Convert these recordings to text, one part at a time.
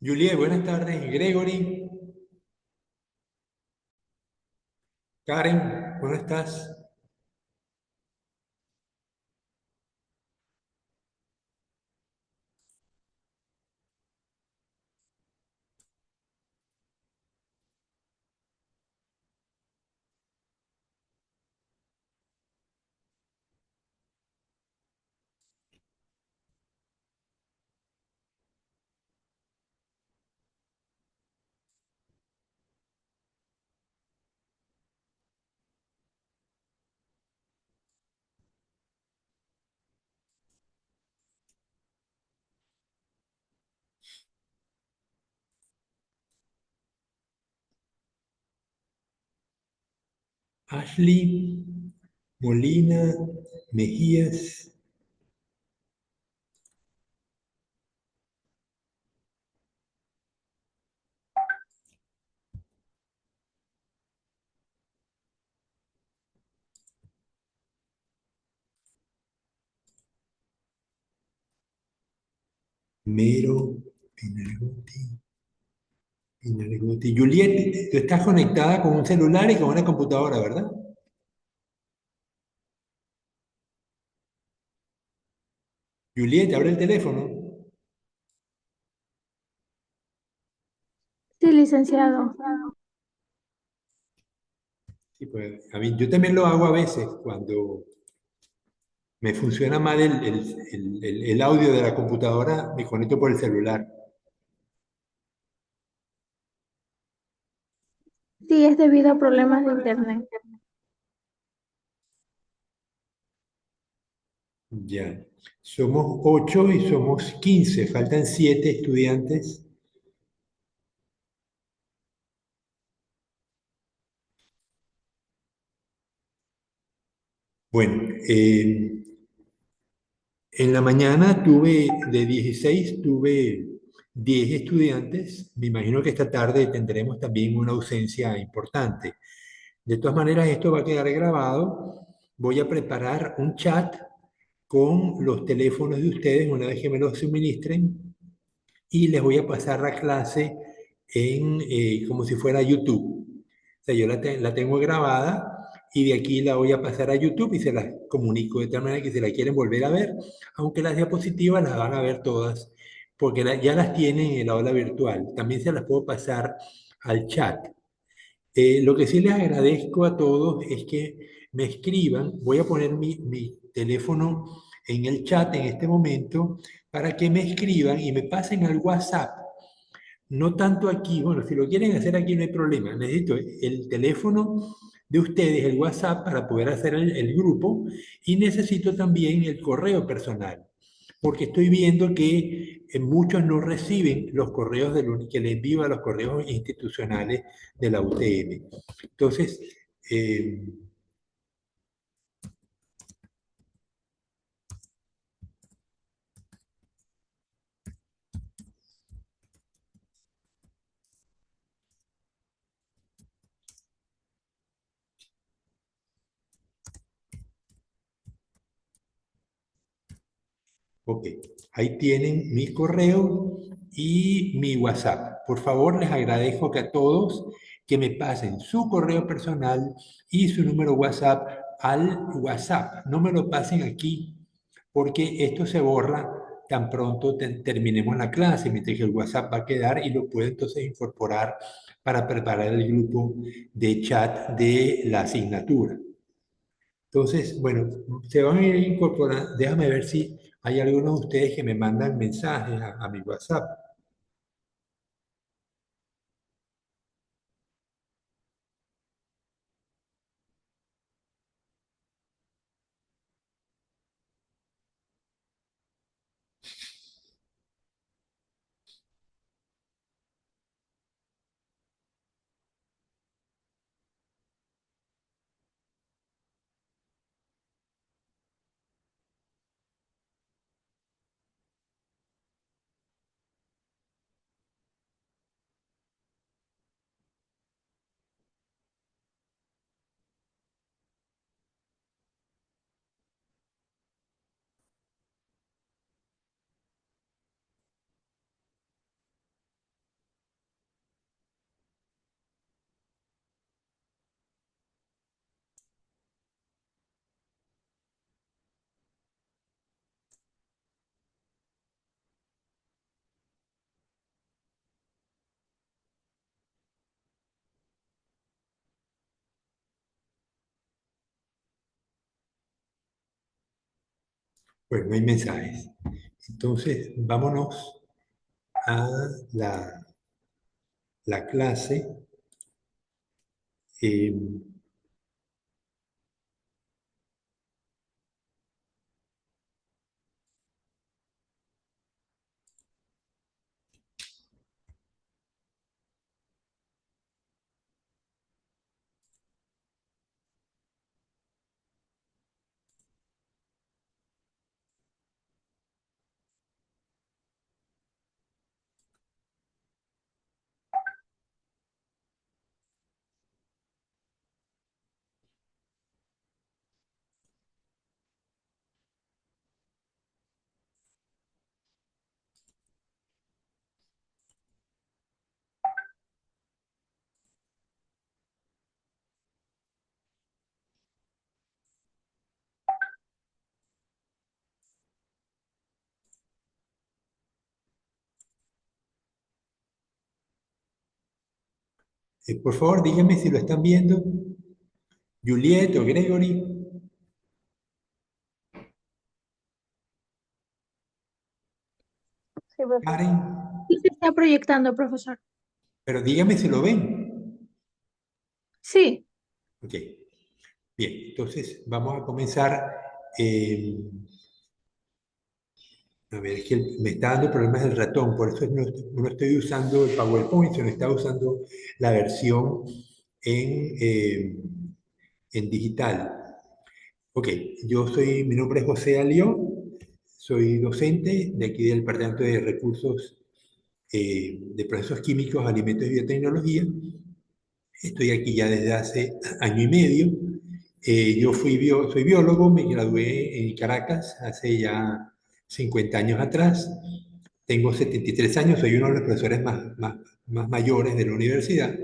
Juliet, buenas tardes. Gregory, Karen, ¿cómo estás? Ashley, Molina, Mejías, Mero, Pinargotti, Pinargotti. Juliet, tú estás conectada con un celular y con una computadora, ¿verdad? Juliet, abre el teléfono. Sí, licenciado. Sí, pues, yo también lo hago a veces cuando me funciona mal el audio de la computadora, me conecto por el celular. Sí, es debido a problemas de internet. Ya. Somos 8 y somos 15. Faltan 7 estudiantes. Bueno, en la mañana de 16 tuve 10 estudiantes. Me imagino que esta tarde tendremos también una ausencia importante. De todas maneras, esto va a quedar grabado. Voy a preparar un chat con los teléfonos de ustedes una vez que me los suministren y les voy a pasar la clase como si fuera YouTube. O sea, la tengo grabada y de aquí la voy a pasar a YouTube y se las comunico de tal manera que si la quieren volver a ver, aunque las diapositivas las van a ver todas, porque ya las tienen en el aula virtual. También se las puedo pasar al chat. Lo que sí les agradezco a todos es que me escriban. Voy a poner mi teléfono en el chat en este momento para que me escriban y me pasen al WhatsApp. No tanto aquí, bueno, si lo quieren hacer aquí no hay problema. Necesito el teléfono de ustedes, el WhatsApp, para poder hacer el grupo y necesito también el correo personal, porque estoy viendo que muchos no reciben los correos que les envío a los correos institucionales de la UTM. Entonces, eh, ok, ahí tienen mi correo y mi WhatsApp. Por favor, les agradezco que a todos que me pasen su correo personal y su número WhatsApp al WhatsApp. No me lo pasen aquí porque esto se borra tan pronto terminemos la clase, mientras que el WhatsApp va a quedar y lo puedo entonces incorporar para preparar el grupo de chat de la asignatura. Entonces, bueno, se van a ir incorporando. Déjame ver si hay algunos de ustedes que me mandan mensajes a mi WhatsApp. Pues no hay mensajes. Entonces, vámonos a la, la clase. Eh, por favor, díganme si lo están viendo. Juliet o Gregory, Sí, profesor. Karen, Sí se está proyectando, profesor. pero díganme si lo ven. Sí, Ok, bien, entonces vamos a comenzar. eh, a ver, es que me está dando problemas el ratón, por eso no estoy usando el PowerPoint, sino está usando la versión en, eh, en digital. Ok, mi nombre es José Alió, soy docente de aquí del Departamento de Recursos de Procesos Químicos, Alimentos y Biotecnología. Estoy aquí ya desde hace año y medio. Soy biólogo, me gradué en Caracas hace ya 50 años atrás. Tengo 73 años, soy uno de los profesores más mayores de la universidad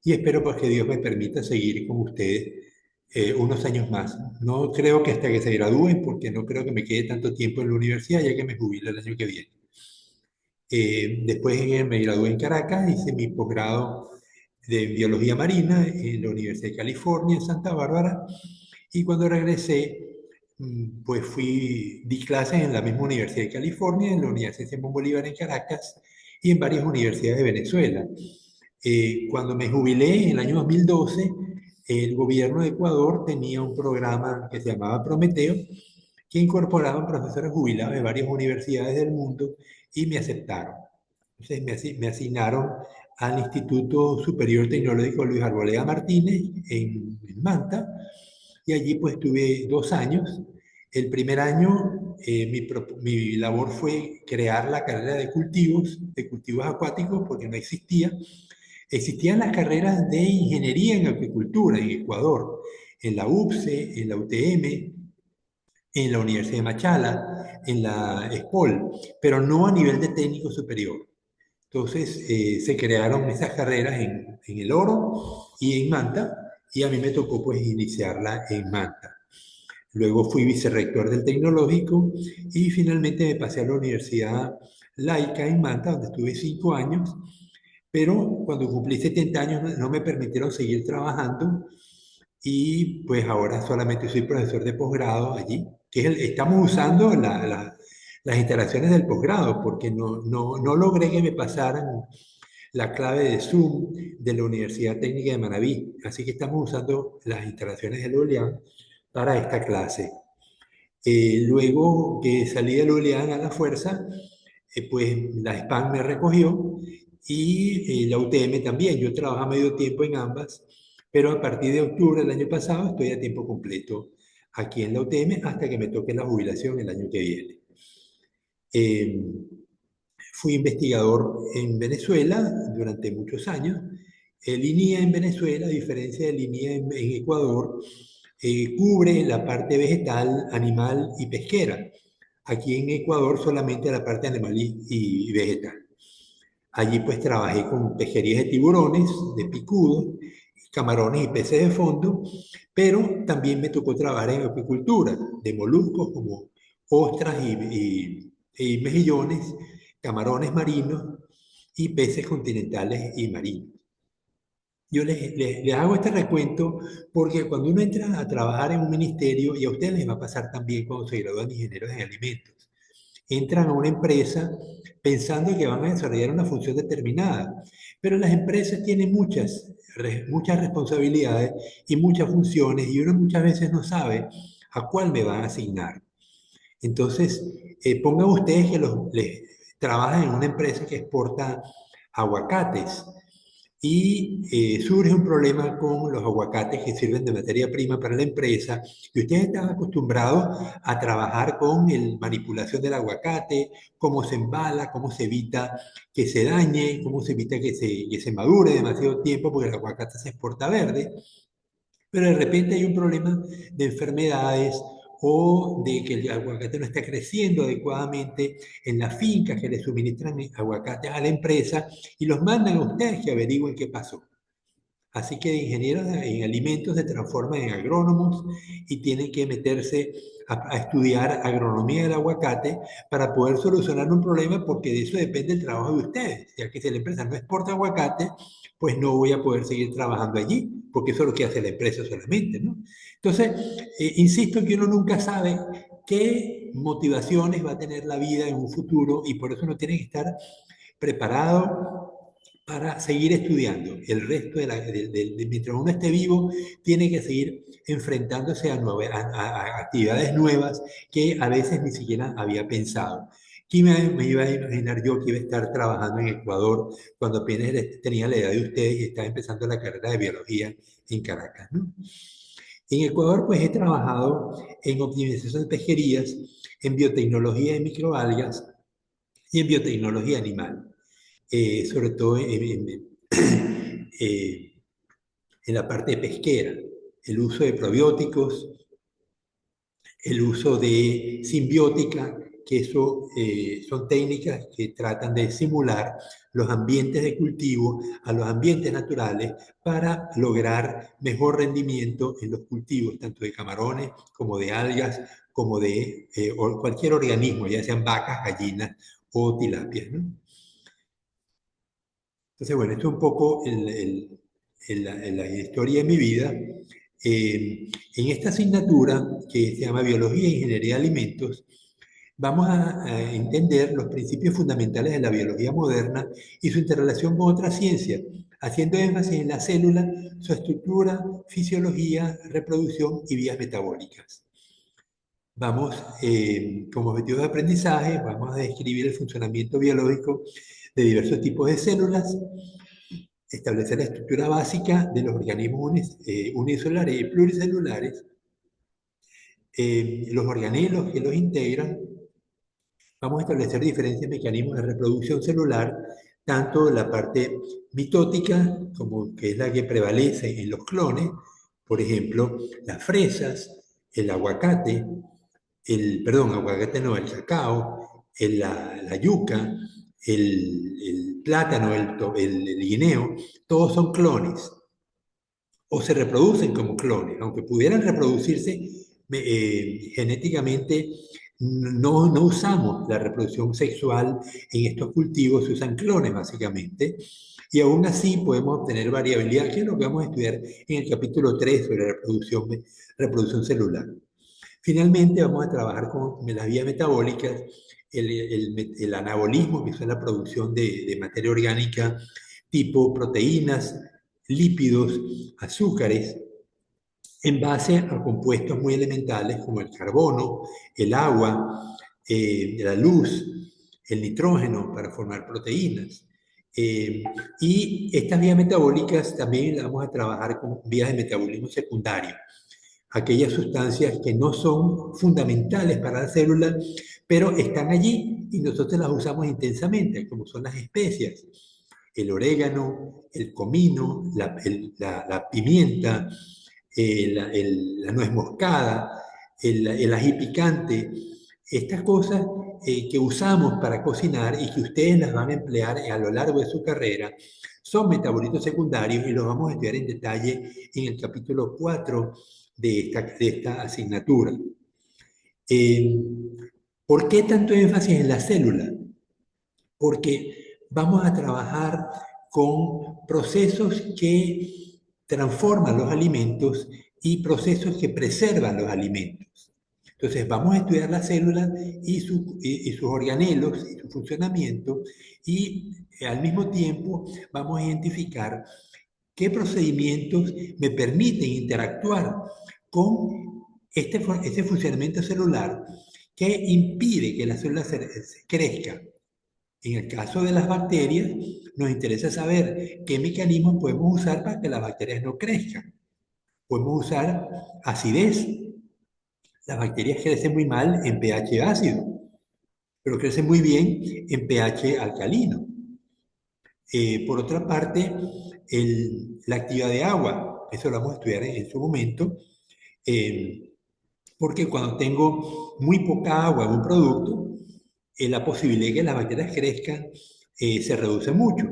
y espero pues que Dios me permita seguir con ustedes unos años más. No creo que hasta que se gradúen, porque no creo que me quede tanto tiempo en la universidad, ya que me jubilo el año que viene. Después me gradué en Caracas, hice mi posgrado de biología marina en la Universidad de California, en Santa Bárbara, y cuando regresé, pues di clases en la misma Universidad de California, en la Universidad Simón Bolívar en Caracas y en varias universidades de Venezuela. Cuando me jubilé en el año 2012, el gobierno de Ecuador tenía un programa que se llamaba Prometeo, que incorporaban profesores jubilados de varias universidades del mundo y me aceptaron. Entonces me asignaron al Instituto Superior Tecnológico Luis Arboleda Martínez en Manta y allí pues tuve 2 años. El primer año mi labor fue crear la carrera de cultivos acuáticos, porque no existía. Existían las carreras de ingeniería en acuicultura en Ecuador, en la UPSE, en la UTM, en la Universidad de Machala, en la ESPOL, pero no a nivel de técnico superior. Entonces se crearon esas carreras en El Oro y en Manta, y a mí me tocó pues iniciarla en Manta. Luego fui vicerrector del tecnológico y finalmente me pasé a la Universidad Laica en Manta, donde estuve 5 años, pero cuando cumplí 70 años no me permitieron seguir trabajando y pues ahora solamente soy profesor de posgrado allí, que estamos usando las instalaciones del posgrado, porque no logré que me pasaran la clave de Zoom de la Universidad Técnica de Manabí, así que estamos usando las instalaciones del ULEAM para esta clase. Luego que salí del ULEAM a la fuerza, pues la SPAN me recogió y la UTM también. Yo trabajo a medio tiempo en ambas, pero a partir de octubre del año pasado estoy a tiempo completo aquí en la UTM hasta que me toque la jubilación el año que viene. Eh, Fui investigador en Venezuela durante muchos años. El INIA en Venezuela, a diferencia del INIA en Ecuador, cubre la parte vegetal, animal y pesquera. Aquí en Ecuador solamente la parte animal y vegetal. Allí pues trabajé con pejerías de tiburones, de picudos, camarones y peces de fondo, pero también me tocó trabajar en apicultura, de moluscos como ostras y mejillones, camarones marinos y peces continentales y marinos. les hago este recuento porque cuando uno entra a trabajar en un ministerio, y a ustedes les va a pasar también cuando se gradúan de ingenieros en alimentos, entran a una empresa pensando que van a desarrollar una función determinada, pero las empresas tienen muchas responsabilidades y muchas funciones y uno muchas veces no sabe a cuál me van a asignar. Entonces, pongan ustedes que trabajan en una empresa que exporta aguacates y surge un problema con los aguacates que sirven de materia prima para la empresa y ustedes están acostumbrados a trabajar con la manipulación del aguacate, cómo se embala, cómo se evita que se dañe, cómo se evita que se madure demasiado tiempo porque el aguacate se exporta verde. Pero de repente hay un problema de enfermedades o de que el aguacate no está creciendo adecuadamente en las fincas que le suministran aguacates a la empresa y los mandan a ustedes que averigüen qué pasó. Así que ingenieros en alimentos se transforman en agrónomos y tienen que meterse a estudiar agronomía del aguacate para poder solucionar un problema porque de eso depende el trabajo de ustedes. Ya que si la empresa no exporta aguacate, pues no voy a poder seguir trabajando allí, porque eso es lo que hace la empresa solamente, ¿no? Entonces, insisto que uno nunca sabe qué motivaciones va a tener la vida en un futuro y por eso uno tiene que estar preparado para seguir estudiando. El resto mientras uno esté vivo, tiene que seguir enfrentándose a actividades nuevas que a veces ni siquiera había pensado. ¿Quién me iba a imaginar yo que iba a estar trabajando en Ecuador cuando apenas tenía la edad de ustedes y estaba empezando la carrera de biología en Caracas, ¿no? En Ecuador, pues he trabajado en optimización de pesquerías, en biotecnología de microalgas y en biotecnología animal, sobre todo eh, en la parte pesquera, el uso de probióticos, el uso de simbiótica, que eso son técnicas que tratan de simular los ambientes de cultivo a los ambientes naturales para lograr mejor rendimiento en los cultivos, tanto de camarones como de algas, como de cualquier organismo, ya sean vacas, gallinas o tilapias, ¿no? Entonces, bueno, esto es un poco la historia de mi vida. En esta asignatura, que se llama Biología e Ingeniería de Alimentos, vamos a entender los principios fundamentales de la biología moderna y su interrelación con otras ciencias, haciendo énfasis en la célula, su estructura, fisiología, reproducción y vías metabólicas. Vamos, como objetivo de aprendizaje, vamos a describir el funcionamiento biológico de diversos tipos de células, establecer la estructura básica de los organismos unicelulares y pluricelulares, los organelos que los integran. Vamos a establecer diferentes mecanismos de reproducción celular, tanto la parte mitótica, como que es la que prevalece en los clones, por ejemplo, las fresas, el aguacate, perdón, aguacate no, el cacao, la yuca, el plátano, el guineo, todos son clones o se reproducen como clones, aunque pudieran reproducirse genéticamente, no usamos la reproducción sexual en estos cultivos, se usan clones básicamente, y aún así podemos obtener variabilidad, que es lo que vamos a estudiar en el capítulo 3 sobre reproducción celular. Finalmente vamos a trabajar con las vías metabólicas, el anabolismo, que es la producción de materia orgánica tipo proteínas, lípidos, azúcares, en base a compuestos muy elementales como el carbono, el agua, la luz, el nitrógeno para formar proteínas. Y estas vías metabólicas también las vamos a trabajar con vías de metabolismo secundario, aquellas sustancias que no son fundamentales para la célula, pero están allí y nosotros las usamos intensamente, como son las especias, el orégano, el comino, la pimienta, la nuez moscada, el ají picante, estas cosas que usamos para cocinar y que ustedes las van a emplear a lo largo de su carrera, son metabolitos secundarios y los vamos a estudiar en detalle en el capítulo 4 de esta asignatura. Eh, ¿Por qué tanto énfasis en la célula? Porque vamos a trabajar con procesos que transforman los alimentos y procesos que preservan los alimentos. Entonces, vamos a estudiar la célula y sus organelos y su funcionamiento y al mismo tiempo vamos a identificar qué procedimientos me permiten interactuar con este funcionamiento celular que impide que la célula se crezca. En el caso de las bacterias, nos interesa saber qué mecanismos podemos usar para que las bacterias no crezcan. Podemos usar acidez. Las bacterias crecen muy mal en pH ácido, pero crecen muy bien en pH alcalino. Por otra parte, la actividad de agua, eso lo vamos a estudiar en su momento, porque cuando tengo muy poca agua en un producto, la posibilidad de que las bacterias crezcan se reduce mucho.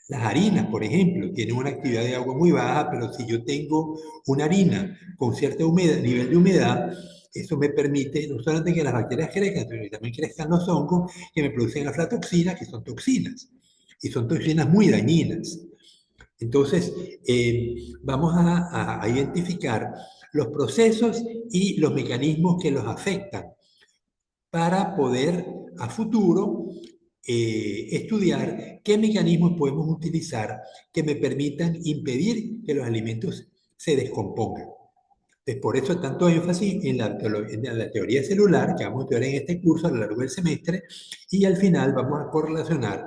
Las harinas, por ejemplo, tienen una actividad de agua muy baja, pero si yo tengo una harina con cierto nivel de humedad, eso me permite no solamente que las bacterias crezcan, sino que también crezcan los hongos que me producen aflatoxinas, que son toxinas, y son toxinas muy dañinas. Entonces, vamos a identificar los procesos y los mecanismos que los afectan para poder a futuro estudiar qué mecanismos podemos utilizar que me permitan impedir que los alimentos se descompongan. Entonces, por eso tanto énfasis en la teoría celular que vamos a estudiar en este curso a lo largo del semestre y al final vamos a correlacionar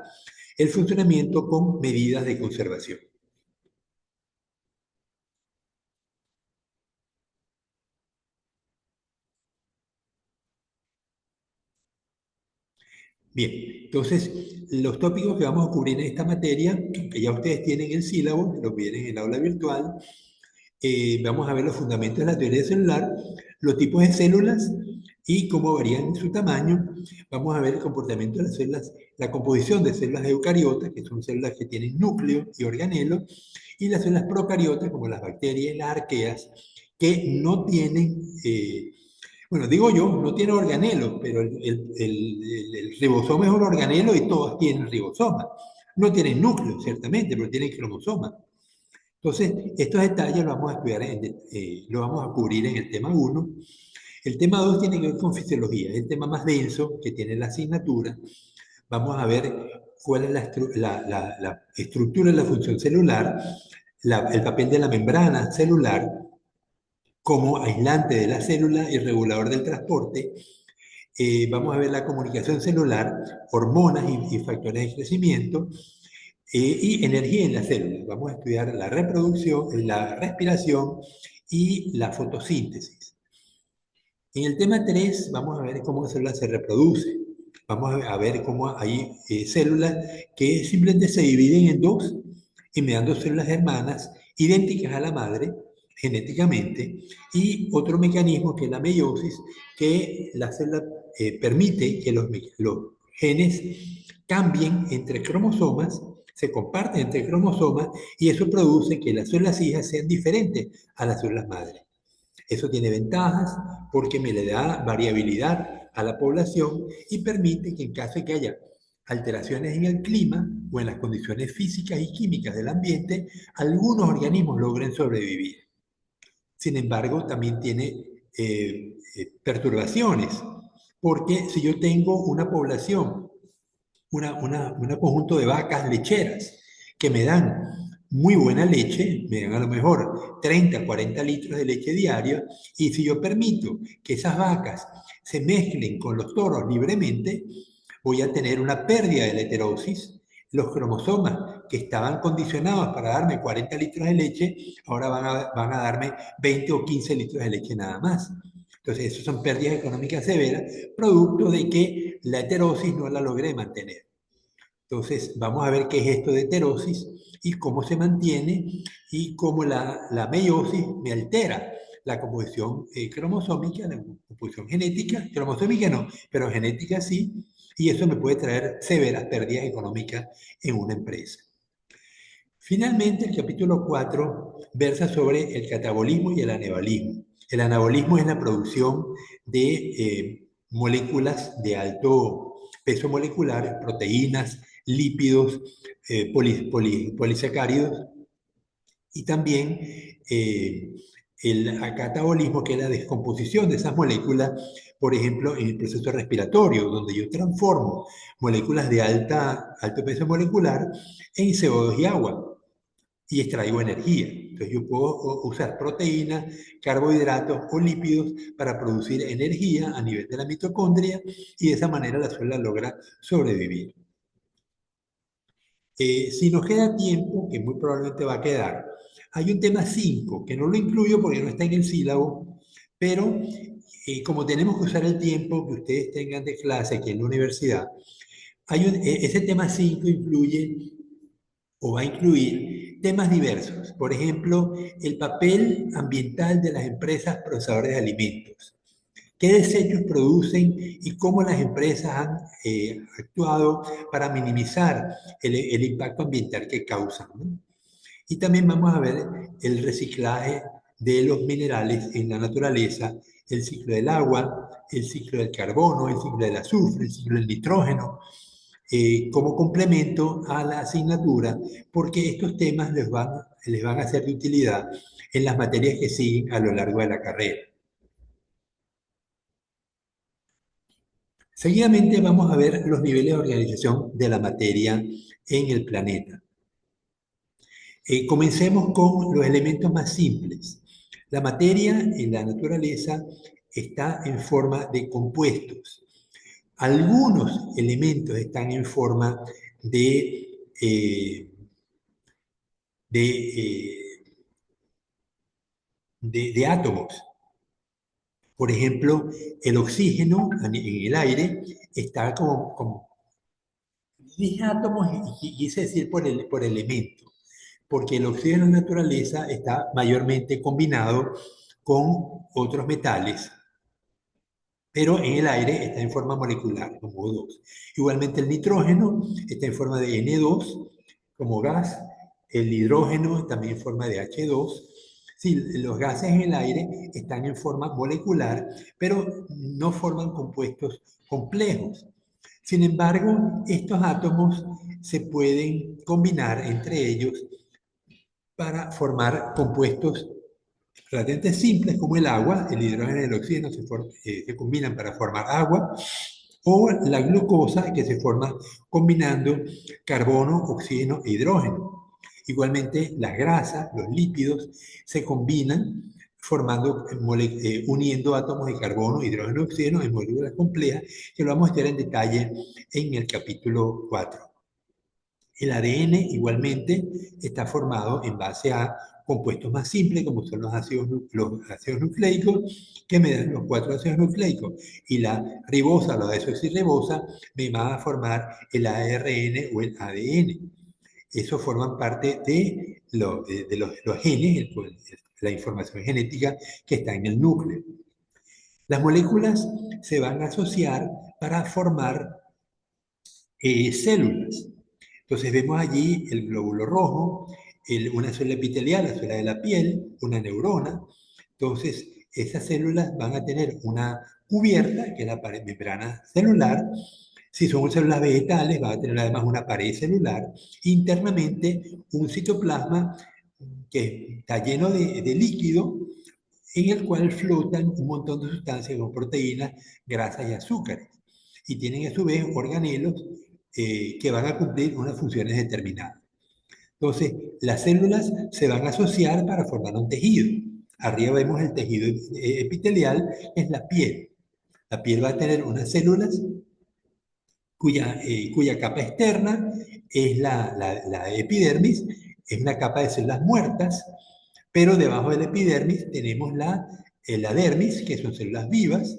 el funcionamiento con medidas de conservación. Bien, entonces los tópicos que vamos a cubrir en esta materia, que ya ustedes tienen el sílabo, lo vienen en el aula virtual, vamos a ver los fundamentos de la teoría celular, los tipos de células y cómo varían su tamaño. Vamos a ver el comportamiento de las células, la composición de células eucariotas, que son células que tienen núcleo y organelo, y las células procariotas, como las bacterias y las arqueas, que no tienen, bueno, digo yo, no tienen organelo, pero el ribosoma es un organelo y todos tienen ribosoma. No tienen núcleo, ciertamente, pero tienen cromosoma. Entonces, estos detalles los vamos a estudiar, los vamos a cubrir en el tema 1. El tema 2 tiene que ver con fisiología, es el tema más denso que tiene la asignatura. Vamos a ver cuál es la estructura de la función celular, el papel de la membrana celular como aislante de la célula y regulador del transporte. Vamos a ver la comunicación celular, hormonas y factores de crecimiento, y energía en la célula. Vamos a estudiar la reproducción, la respiración y la fotosíntesis. En el tema 3 vamos a ver cómo la célula se reproduce. Vamos a ver cómo hay células que simplemente se dividen en dos, enviando células hermanas idénticas a la madre genéticamente, y otro mecanismo que es la meiosis, que la célula permite que los genes cambien entre cromosomas, se comparten entre cromosomas, y eso produce que las células hijas sean diferentes a las células madres. Eso tiene ventajas porque me le da variabilidad a la población y permite que en caso de que haya alteraciones en el clima o en las condiciones físicas y químicas del ambiente, algunos organismos logren sobrevivir. Sin embargo, también tiene perturbaciones, porque si yo tengo una población, un conjunto de vacas lecheras que me dan muy buena leche, me dan a lo mejor 30, 40 litros de leche diaria, y si yo permito que esas vacas se mezclen con los toros libremente, voy a tener una pérdida de la heterosis. Los cromosomas que estaban condicionados para darme 40 litros de leche, ahora van a darme 20 o 15 litros de leche nada más. Entonces, eso son pérdidas económicas severas, producto de que la heterosis no la logré mantener. Entonces, vamos a ver qué es esto de heterosis y cómo se mantiene y cómo la meiosis me altera la composición cromosómica, la composición genética, cromosómica no, pero genética sí, y eso me puede traer severas pérdidas económicas en una empresa. Finalmente, el capítulo 4 versa sobre el catabolismo y el anabolismo. El anabolismo es la producción de moléculas de alto peso molecular, proteínas, lípidos, polisacáridos y también el catabolismo, que es la descomposición de esas moléculas, por ejemplo, en el proceso respiratorio, donde yo transformo moléculas de alto peso molecular en CO2 y agua y extraigo energía. Entonces yo puedo usar proteínas, carbohidratos o lípidos para producir energía a nivel de la mitocondria y de esa manera la célula logra sobrevivir. Si nos queda tiempo, que muy probablemente va a quedar, hay un tema 5 que no lo incluyo porque no está en el sílabo, pero como tenemos que usar el tiempo que ustedes tengan de clase aquí en la universidad, ese tema 5 incluye o va a incluir temas diversos. Por ejemplo, el papel ambiental de las empresas procesadoras de alimentos. ¿Qué desechos producen y cómo las empresas han actuado para minimizar el impacto ambiental que causan, ¿no? Y también vamos a ver el reciclaje de los minerales en la naturaleza, el ciclo del agua, el ciclo del carbono, el ciclo del azufre, el ciclo del nitrógeno, como complemento a la asignatura, porque estos temas les van a ser de utilidad en las materias que siguen a lo largo de la carrera. Seguidamente vamos a ver los niveles de organización de la materia en el planeta. Comencemos con los elementos más simples. La materia en la naturaleza está en forma de compuestos. Algunos elementos están en forma eh, de, de átomos. Por ejemplo, el oxígeno en el aire está como 10 átomos, y quise decir por elemento, porque el oxígeno en la naturaleza está mayormente combinado con otros metales, pero en el aire está en forma molecular, como O2. Igualmente el nitrógeno está en forma de N2 como gas, el hidrógeno también en forma de H2. Sí, los gases en el aire están en forma molecular, pero no forman compuestos complejos. Sin embargo, estos átomos se pueden combinar entre ellos para formar compuestos relativamente simples como el agua. El hidrógeno y el oxígeno se combinan para formar agua, o la glucosa, que se forma combinando carbono, oxígeno e hidrógeno. Igualmente, las grasas, los lípidos, se combinan formando, uniendo átomos de carbono, hidrógeno y oxígeno en moléculas complejas, que lo vamos a estudiar en detalle en el capítulo 4. El ADN igualmente está formado en base a compuestos más simples, como son los ácidos nucleicos, que me dan los 4 ácidos nucleicos. Y la ribosa, la desoxirribosa, me va a formar el ARN o el ADN. Eso forman parte de los genes, la información genética que está en el núcleo. Las moléculas se van a asociar para formar células. Entonces vemos allí el glóbulo rojo, una célula epitelial, la célula de la piel, una neurona. Entonces, esas células van a tener una cubierta, que es la membrana celular. Si son células vegetales, van a tener además una pared celular. Internamente, un citoplasma que está lleno de líquido, en el cual flotan un montón de sustancias como proteínas, grasas y azúcares. Y tienen a su vez organelos que van a cumplir unas funciones determinadas. Entonces, las células se van a asociar para formar un tejido. Arriba vemos el tejido epitelial, es la piel. La piel va a tener unas células cuya capa externa es la epidermis, es una capa de células muertas, pero debajo de la epidermis tenemos la dermis, que son células vivas,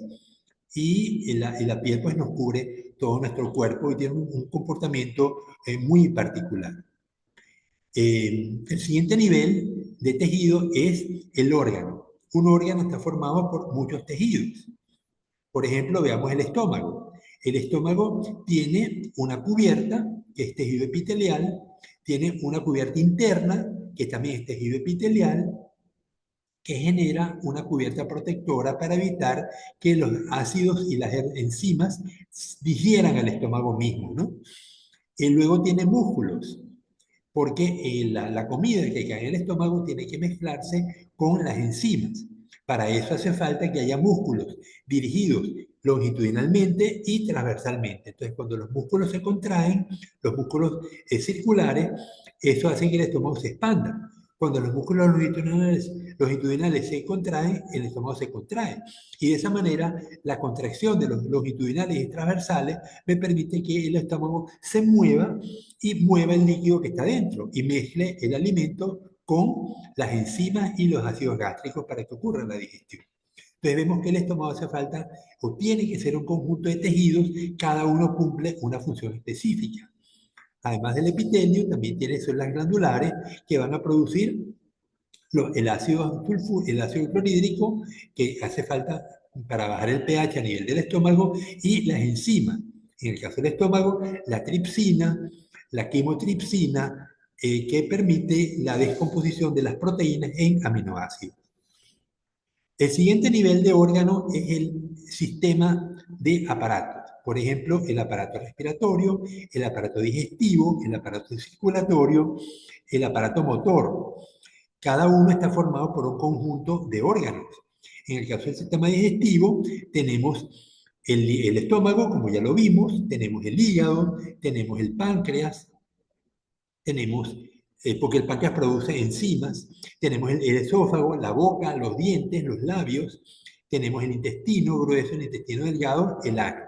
y la piel pues nos cubre todo nuestro cuerpo y tiene un comportamiento muy particular. El siguiente nivel de tejido es el órgano. Un órgano está formado por muchos tejidos. Por ejemplo, veamos el estómago. El estómago tiene una cubierta, que es tejido epitelial, tiene una cubierta interna, que también es tejido epitelial, que genera una cubierta protectora para evitar que los ácidos y las enzimas difieran al estómago mismo, ¿no? y luego tiene músculos, porque la comida que cae en el estómago tiene que mezclarse con las enzimas. Para eso hace falta que haya músculos dirigidos longitudinalmente y transversalmente. Entonces, cuando los músculos se contraen, los músculos circulares, eso hace que el estómago se expanda. Cuando los músculos longitudinales se contraen, el estómago se contrae. Y de esa manera, la contracción de los longitudinales y transversales me permite que el estómago se mueva y mueva el líquido que está dentro y mezcle el alimento con las enzimas y los ácidos gástricos para que ocurra la digestión. Entonces vemos que el estómago hace falta o tiene que ser un conjunto de tejidos, cada uno cumple una función específica. Además del epitelio, también tiene células glandulares que van a producir el ácido clorhídrico que hace falta para bajar el pH a nivel del estómago y las enzimas. En el caso del estómago, la tripsina, la quimotripsina, que permite la descomposición de las proteínas en aminoácidos. El siguiente nivel de órgano es el sistema de aparatos. Por ejemplo, el aparato respiratorio, el aparato digestivo, el aparato circulatorio, el aparato motor. Cada uno está formado por un conjunto de órganos. En el caso del sistema digestivo, tenemos el estómago, como ya lo vimos, tenemos el hígado, tenemos el páncreas, tenemos, porque el páncreas produce enzimas, tenemos el esófago, la boca, los dientes, los labios, tenemos el intestino grueso, el intestino delgado, el ano.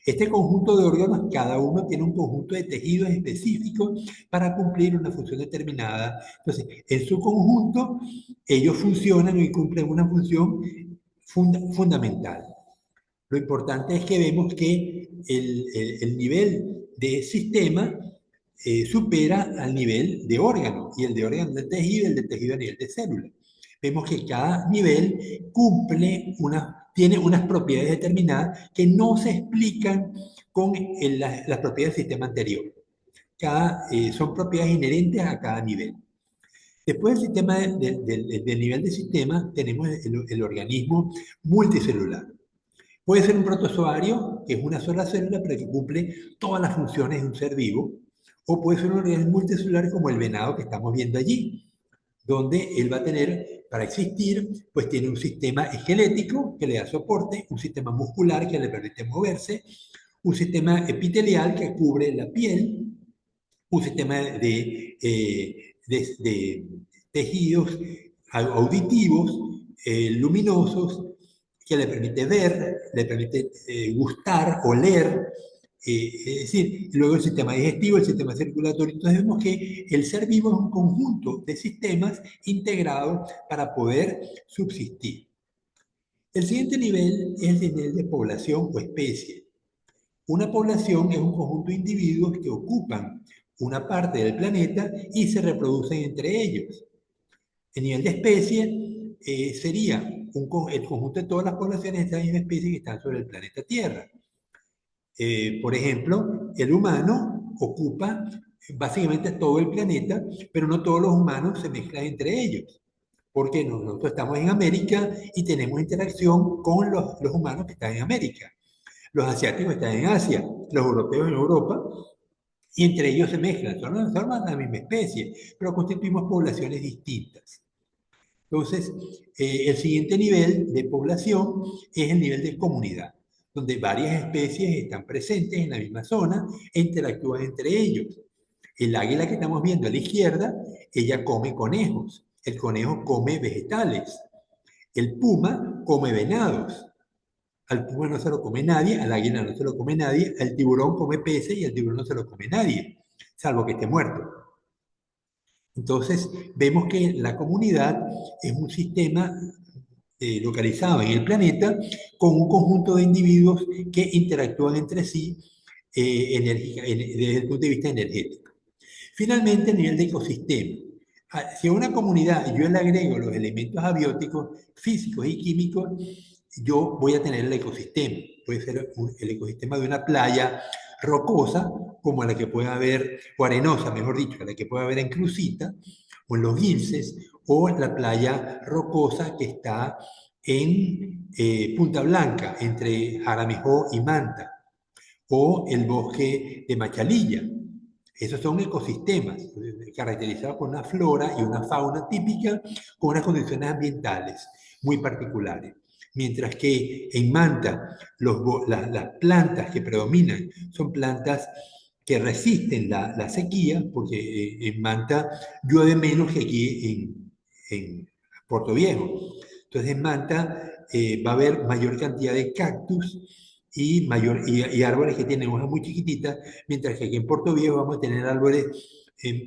Este conjunto de órganos, cada uno tiene un conjunto de tejidos específicos para cumplir una función determinada. Entonces, en su conjunto, ellos funcionan y cumplen una función fundamental. Lo importante es que vemos que el nivel de sistema supera al nivel de órgano, y el de órgano del tejido, el del tejido a nivel de célula. Vemos que cada nivel tiene unas propiedades determinadas que no se explican con las propiedades del sistema anterior. Son propiedades inherentes a cada nivel. Después del sistema del nivel de sistema, tenemos el organismo multicelular. Puede ser un protozoario, que es una sola célula, pero que cumple todas las funciones de un ser vivo, o puede ser un organismo multicelular como el venado que estamos viendo allí, donde él va a tener, para existir, pues tiene un sistema esquelético que le da soporte, un sistema muscular que le permite moverse, un sistema epitelial que cubre la piel, un sistema de tejidos auditivos, luminosos, que le permite ver, le permite gustar, oler, es decir, luego el sistema digestivo, el sistema circulatorio. Entonces vemos que el ser vivo es un conjunto de sistemas integrados para poder subsistir. El siguiente nivel es el nivel de población o especie. Una población es un conjunto de individuos que ocupan una parte del planeta y se reproducen entre ellos. El nivel de especie sería el conjunto de todas las poblaciones de esta misma especie que están sobre el planeta Tierra. Por ejemplo, el humano ocupa básicamente todo el planeta, pero no todos los humanos se mezclan entre ellos, porque nosotros estamos en América y tenemos interacción con los humanos que están en América. Los asiáticos están en Asia, los europeos en Europa, y entre ellos se mezclan. Son la misma especie, pero constituimos poblaciones distintas. Entonces, el siguiente nivel de población es el nivel de comunidad, donde varias especies están presentes en la misma zona e interactúan entre ellos. El águila que estamos viendo a la izquierda, ella come conejos, el conejo come vegetales, el puma come venados, al puma no se lo come nadie, al águila no se lo come nadie, al tiburón come peces y al tiburón no se lo come nadie, salvo que esté muerto. Entonces, vemos que la comunidad es un sistema localizado en el planeta con un conjunto de individuos que interactúan entre sí desde el punto de vista energético. Finalmente, a nivel de ecosistema. Si a una comunidad yo le agrego los elementos abióticos, físicos y químicos, yo voy a tener el ecosistema. Puede ser el ecosistema de una playa rocosa, como la que puede haber, o arenosa, mejor dicho, la que puede haber en Crucita, o en los Gilses, o la playa rocosa que está en Punta Blanca, entre Jaramijó y Manta, o el bosque de Machalilla. Esos son ecosistemas caracterizados por una flora y una fauna típica con unas condiciones ambientales muy particulares. Mientras que en Manta las plantas que predominan son plantas que resisten la sequía, porque en Manta llueve menos que aquí en Puerto Viejo. Entonces en Manta va a haber mayor cantidad de cactus y árboles que tienen hojas muy chiquititas, mientras que aquí en Puerto Viejo vamos a tener árboles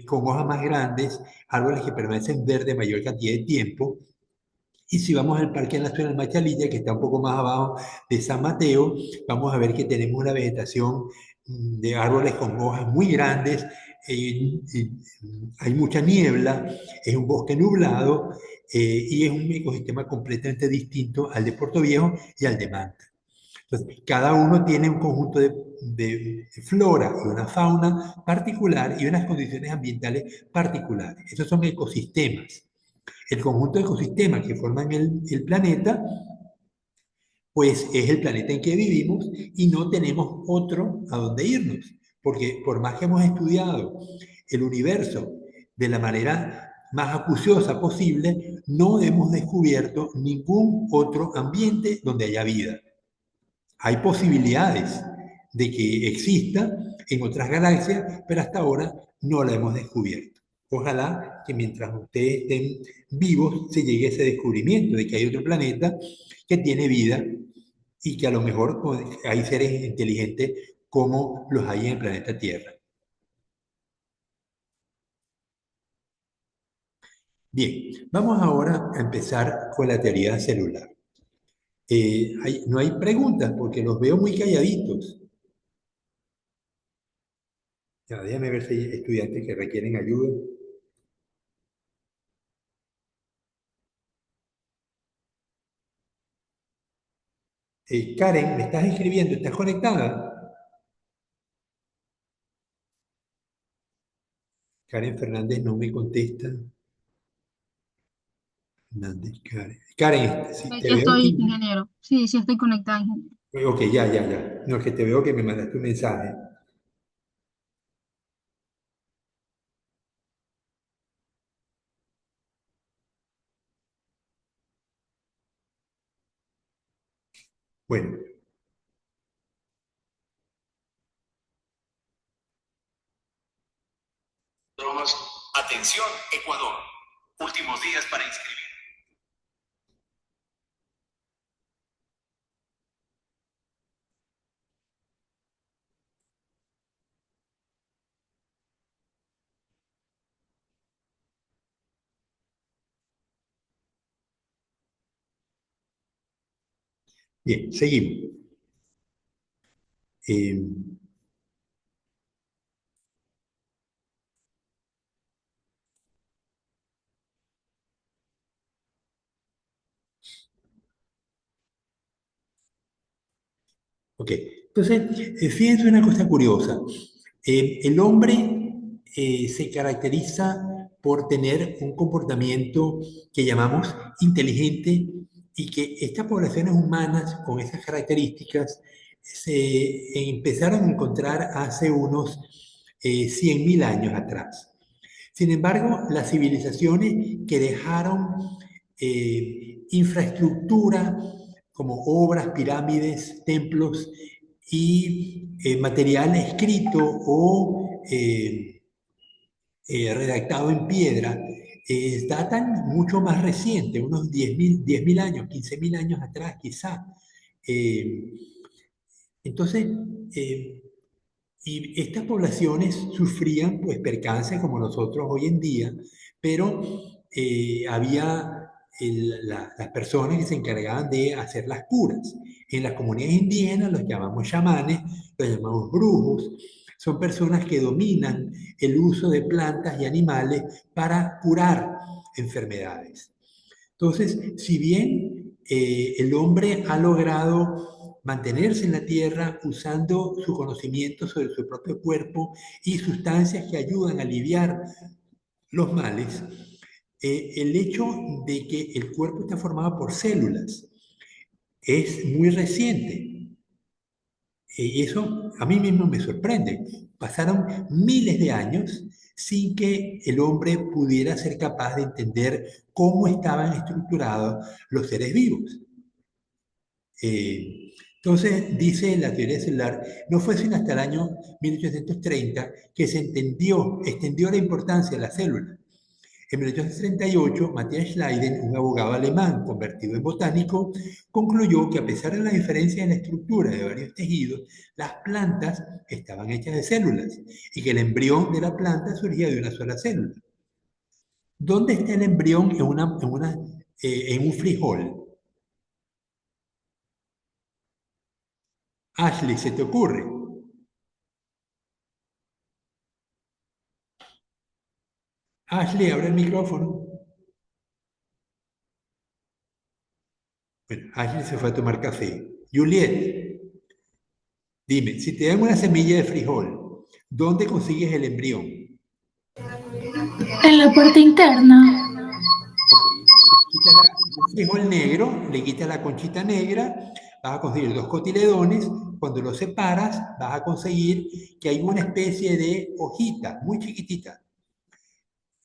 con hojas más grandes, árboles que permanecen verdes mayor cantidad de tiempo. Y si vamos al Parque Nacional Machalilla, que está un poco más abajo de San Mateo, vamos a ver que tenemos una vegetación de árboles con hojas muy grandes, hay mucha niebla, es un bosque nublado y es un ecosistema completamente distinto al de Puerto Viejo y al de Manta. Entonces, cada uno tiene un conjunto de flora y una fauna particular y unas condiciones ambientales particulares. Estos son ecosistemas. El conjunto de ecosistemas que forman el planeta, pues es el planeta en que vivimos y no tenemos otro a donde irnos. Porque por más que hemos estudiado el universo de la manera más acuciosa posible, no hemos descubierto ningún otro ambiente donde haya vida. Hay posibilidades de que exista en otras galaxias, pero hasta ahora no la hemos descubierto. Ojalá que mientras ustedes estén vivos se llegue a ese descubrimiento de que hay otro planeta que tiene vida y que a lo mejor hay seres inteligentes como los hay en el planeta Tierra. Bien, vamos ahora a empezar con la teoría celular. No hay preguntas porque los veo muy calladitos. Ya, déjame ver si hay estudiantes que requieren ayuda. Karen, ¿me estás escribiendo? ¿Estás conectada? Karen Fernández no me contesta. Fernández, Karen. Karen, si te Yo veo estoy, aquí. ingeniero. Sí, sí estoy conectada, ingeniero. Ok, ya. No, es que te veo que me mandaste un mensaje. Bueno, Atención, Ecuador. Últimos días para inscribir. bien, seguimos. Eh, ok, entonces, fíjense una cosa curiosa. El hombre se caracteriza por tener un comportamiento que llamamos inteligente y que estas poblaciones humanas con esas características se empezaron a encontrar hace unos 100.000 años atrás. Sin embargo, las civilizaciones que dejaron infraestructura como obras, pirámides, templos y material escrito o redactado en piedra, datan mucho más reciente, unos 10.000 años, 15.000 años atrás quizá. Eh, entonces, eh, y estas poblaciones sufrían pues percances como nosotros hoy en día, pero había las personas que se encargaban de hacer las curas. En las comunidades indígenas los llamamos chamanes, los llamamos brujos. Son personas que dominan el uso de plantas y animales para curar enfermedades. Entonces, si bien el hombre ha logrado mantenerse en la tierra usando su conocimiento sobre su propio cuerpo y sustancias que ayudan a aliviar los males, el hecho de que el cuerpo está formado por células es muy reciente. Y eso a mí mismo me sorprende. Pasaron miles de años sin que el hombre pudiera ser capaz de entender cómo estaban estructurados los seres vivos. Entonces, dice la teoría celular, no fue sino hasta el año 1830 que se extendió la importancia de la célula. En 1838, Matthias Schleiden, un abogado alemán convertido en botánico, concluyó que a pesar de la diferencia en la estructura de varios tejidos, las plantas estaban hechas de células y que el embrión de la planta surgía de una sola célula. ¿Dónde está el embrión en un frijol? Ashley, ¿se te ocurre? Ashley, abre el micrófono. Bueno, Ashley se fue a tomar café. Juliet, dime, si te dan una semilla de frijol, ¿dónde consigues el embrión? En la parte interna. Un frijol negro, le quitas la conchita negra, vas a conseguir dos cotiledones. Cuando los separas, vas a conseguir que hay una especie de hojita muy chiquitita,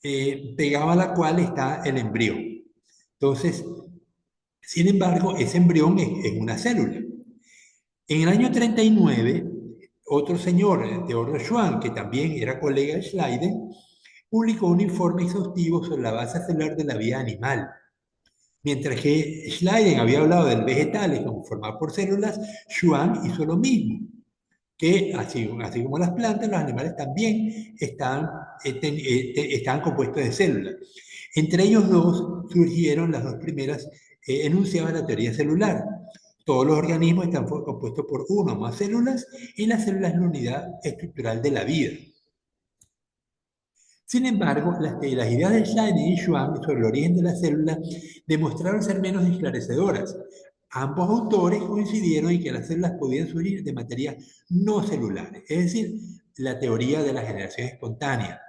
pegada a la cual está el embrión. Entonces, sin embargo, ese embrión es una célula. En el año 39, otro señor, Theodor Schwann, que también era colega de Schleiden, publicó un informe exhaustivo sobre la base celular de la vida animal. Mientras que Schleiden había hablado del vegetales como formado por células, Schwann hizo lo mismo, que así como las plantas, los animales también estaban compuestos de células. Entre ellos dos surgieron las dos primeras enunciados de la teoría celular. Todos los organismos están compuestos por una o más células y la célula es la unidad estructural de la vida. Sin embargo, las ideas de Schleiden y Schwann sobre el origen de la célula demostraron ser menos esclarecedoras. Ambos autores coincidieron en que las células podían surgir de materia no celulares, es decir, la teoría de la generación espontánea.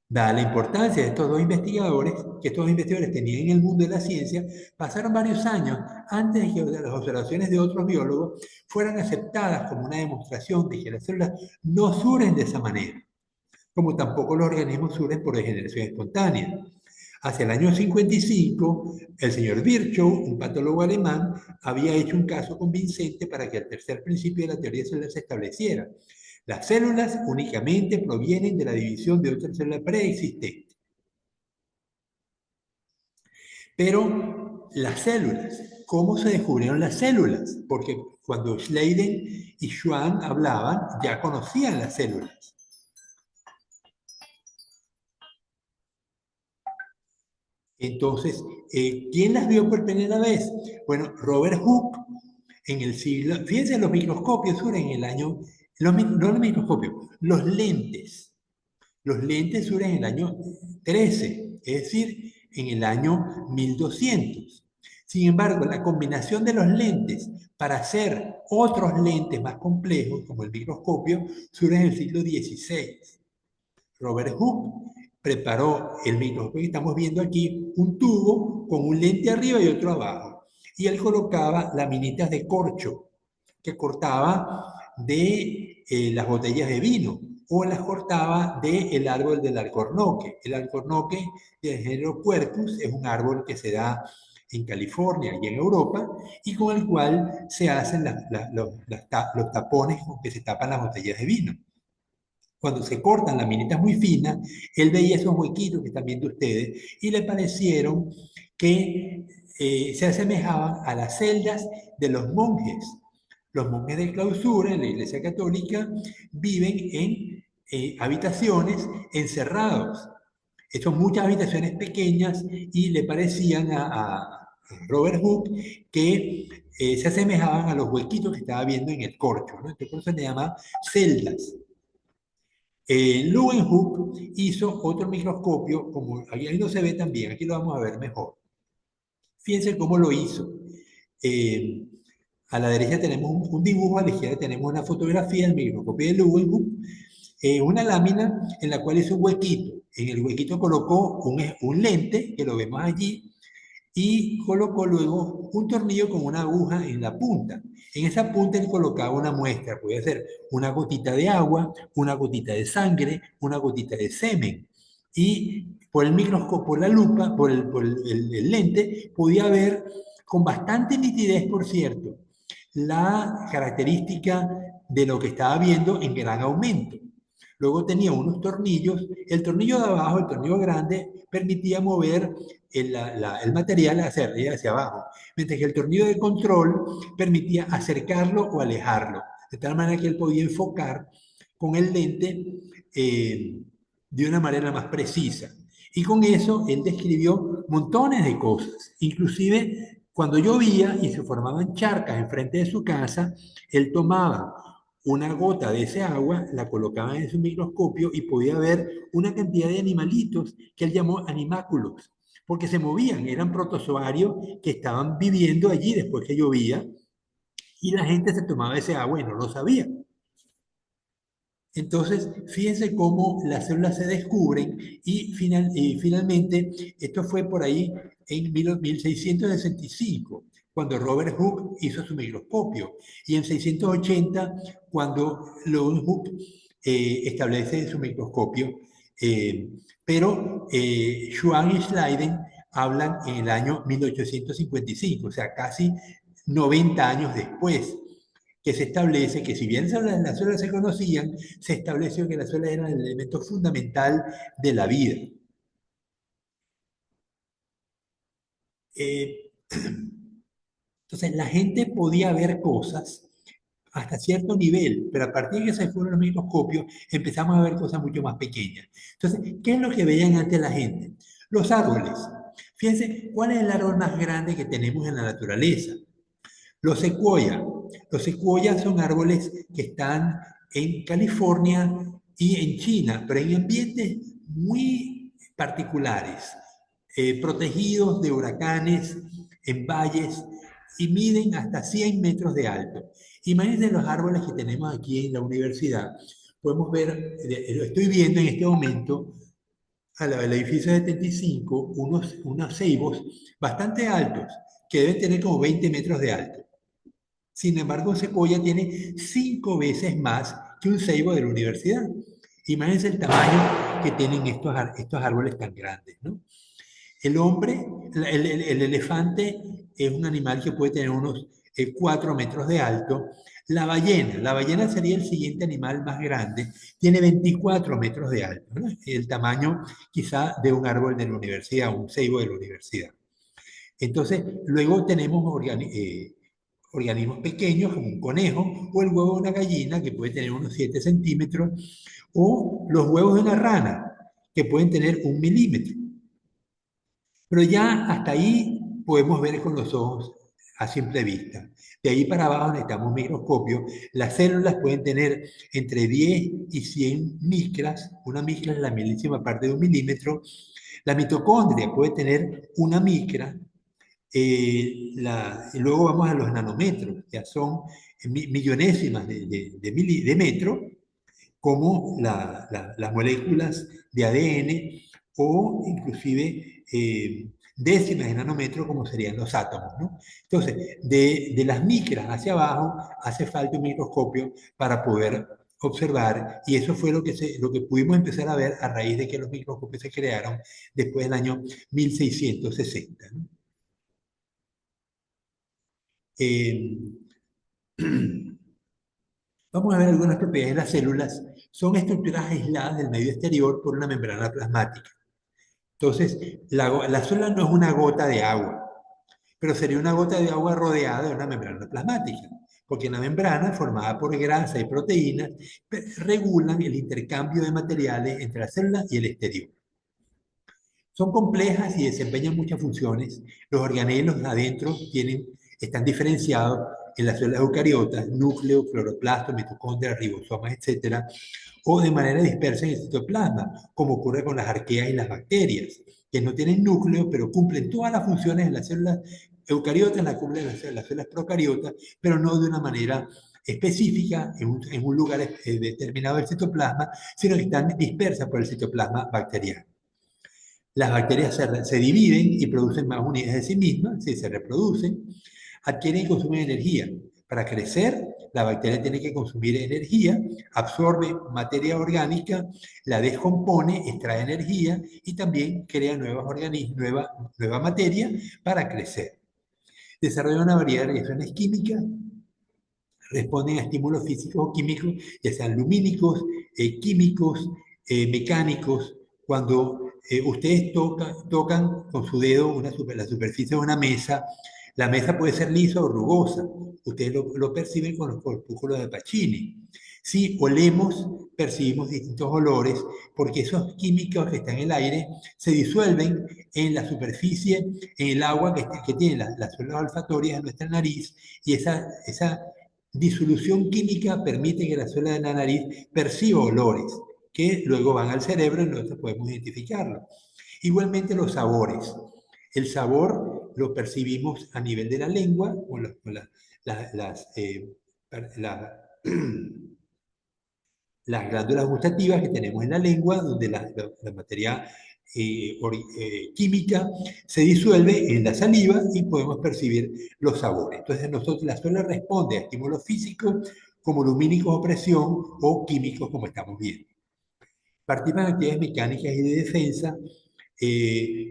Dada la importancia de estos dos investigadores, que estos investigadores tenían en el mundo de la ciencia, pasaron varios años antes de que las observaciones de otros biólogos fueran aceptadas como una demostración de que las células no surgen de esa manera, como tampoco los organismos surgen por degeneración espontánea. Hacia el año 55, el señor Virchow, un patólogo alemán, había hecho un caso convincente para que el tercer principio de la teoría celular se estableciera. Las células únicamente provienen de la división de otra célula preexistente. Pero las células, ¿cómo se descubrieron las células? Porque cuando Schleiden y Schwann hablaban, ya conocían las células. Entonces, ¿quién las vio por primera vez? Bueno, Robert Hooke, en el siglo, fíjense, los microscopios surgen en el año, no los microscopios, los lentes. Los lentes surgen en el año 13, es decir, en el año 1200. Sin embargo, la combinación de los lentes para hacer otros lentes más complejos, como el microscopio, surge en el siglo XVI. Robert Hooke preparó el microscopio que estamos viendo aquí, un tubo con un lente arriba y otro abajo. Y él colocaba laminitas de corcho que cortaba de las botellas de vino o las cortaba del árbol del alcornoque. El alcornoque del género Quercus es un árbol que se da en California y en Europa y con el cual se hacen los tapones con que se tapan las botellas de vino. Cuando se cortan laminitas muy finas, él veía esos huequitos que están viendo ustedes y le parecieron que se asemejaban a las celdas de los monjes. Los monjes de clausura en la Iglesia Católica viven en habitaciones encerrados. Son muchas habitaciones pequeñas y le parecían a Robert Hooke que se asemejaban a los huequitos que estaba viendo en el corcho, ¿no? Entonces, por eso se llama celdas. Leeuwenhoek hizo otro microscopio, como ahí no se ve tan bien, aquí lo vamos a ver mejor. Fíjense cómo lo hizo. A la derecha tenemos un dibujo, a la izquierda tenemos una fotografía del microscopio de Leeuwenhoek, una lámina en la cual hizo un huequito. En el huequito colocó un lente, que lo vemos allí, y colocó luego un tornillo con una aguja en la punta. En esa punta él colocaba una muestra, podía ser una gotita de agua, una gotita de sangre, una gotita de semen. Y por el microscopio, por la lupa, el lente, podía ver con bastante nitidez, por cierto, la característica de lo que estaba viendo en gran aumento. Luego tenía unos tornillos, el tornillo de abajo, el tornillo grande, permitía mover el material hacia arriba y hacia abajo, mientras que el tornillo de control permitía acercarlo o alejarlo, de tal manera que él podía enfocar con el lente de una manera más precisa. Y con eso él describió montones de cosas, inclusive cuando llovía y se formaban charcas enfrente de su casa, él tomaba una gota de ese agua, la colocaba en su microscopio y podía ver una cantidad de animalitos que él llamó animáculos, porque se movían, eran protozoarios que estaban viviendo allí después que llovía y la gente se tomaba ese agua y no lo sabía. Entonces, fíjense cómo las células se descubren y finalmente, esto fue por ahí en 1665, cuando Robert Hooke hizo su microscopio, y en 680, cuando Leeuwenhoek Hooke establece su microscopio, pero Schwann y Schleiden hablan en el año 1855, o sea, casi 90 años después que se establece que si bien las células se conocían, se estableció que las células eran el elemento fundamental de la vida. Entonces, la gente podía ver cosas hasta cierto nivel, pero a partir de que se fueron los microscopios, empezamos a ver cosas mucho más pequeñas. Entonces, ¿qué es lo que veían antes la gente? Los árboles. Fíjense, ¿cuál es el árbol más grande que tenemos en la naturaleza? Los secuoya. Los secuoyas son árboles que están en California y en China, pero en ambientes muy particulares, protegidos de huracanes, en valles, y miden hasta 100 metros de alto. Imagínense los árboles que tenemos aquí en la universidad. Podemos ver, lo estoy viendo en este momento, al edificio 75, unos ceibos bastante altos, que deben tener como 20 metros de alto. Sin embargo, un secuoya tiene 5 veces más que un ceibo de la universidad. Imagínense el tamaño que tienen estos árboles tan grandes, ¿no? El hombre, el elefante es un animal que puede tener unos 4 metros de alto. La ballena sería el siguiente animal más grande, tiene 24 metros de alto, ¿no? El tamaño quizá de un árbol de la universidad, un ceibo de la universidad. Entonces, luego tenemos organismos pequeños como un conejo o el huevo de una gallina que puede tener unos 7 centímetros o los huevos de una rana que pueden tener 1 milímetro. Pero ya hasta ahí podemos ver con los ojos a simple vista. De ahí para abajo necesitamos un microscopio. Las células pueden tener entre 10 y 100 micras. Una micra es la milésima parte de 1 milímetro. La mitocondria puede tener 1 micra. Y luego vamos a los nanómetros, ya son millonésimas de metro, como las moléculas de ADN o inclusive décimas de nanómetro, como serían los átomos, ¿no? Entonces, de las micras hacia abajo hace falta un microscopio para poder observar, y eso fue lo que pudimos empezar a ver a raíz de que los microscopios se crearon después del año 1660, ¿no? Vamos a ver algunas propiedades de las células. Son estructuras aisladas del medio exterior por una membrana plasmática. Entonces, la célula no es una gota de agua, pero sería una gota de agua rodeada de una membrana plasmática, porque la membrana, formada por grasa y proteínas, regulan el intercambio de materiales entre la célula y el exterior. Son complejas y desempeñan muchas funciones. Los organelos adentro están diferenciados en las células eucariotas, núcleo, cloroplasto, mitocondria, ribosomas, etc., o de manera dispersa en el citoplasma, como ocurre con las arqueas y las bacterias, que no tienen núcleo, pero cumplen todas las funciones en las células eucariotas, las cumplen en las células procariotas, pero no de una manera específica en un lugar determinado del citoplasma, sino que están dispersas por el citoplasma bacteriano. Las bacterias se dividen y producen más unidades de sí mismas, si se reproducen, adquieren y consumen energía. Para crecer, la bacteria tiene que consumir energía, absorbe materia orgánica, la descompone, extrae energía y también crea nueva materia para crecer. Desarrolla una variedad de reacciones químicas, responden a estímulos físicos o químicos, ya sean lumínicos, químicos, mecánicos. Cuando ustedes tocan con su dedo la superficie de una mesa, la mesa puede ser lisa o rugosa. Ustedes lo perciben con los corpúsculos de Pacini. Si olemos, percibimos distintos olores porque esos químicos que están en el aire se disuelven en la superficie, en el agua que tiene las células olfatorias de nuestra nariz, y esa disolución química permite que la célula de la nariz perciba olores que luego van al cerebro y nosotros podemos identificarlo. Igualmente los sabores. El sabor lo percibimos a nivel de la lengua, con las glándulas gustativas que tenemos en la lengua, donde la materia química se disuelve en la saliva y podemos percibir los sabores. Entonces la célula responde a estímulos físicos como lumínicos o presión o químicos como estamos viendo. Participan en actividades mecánicas y de defensa.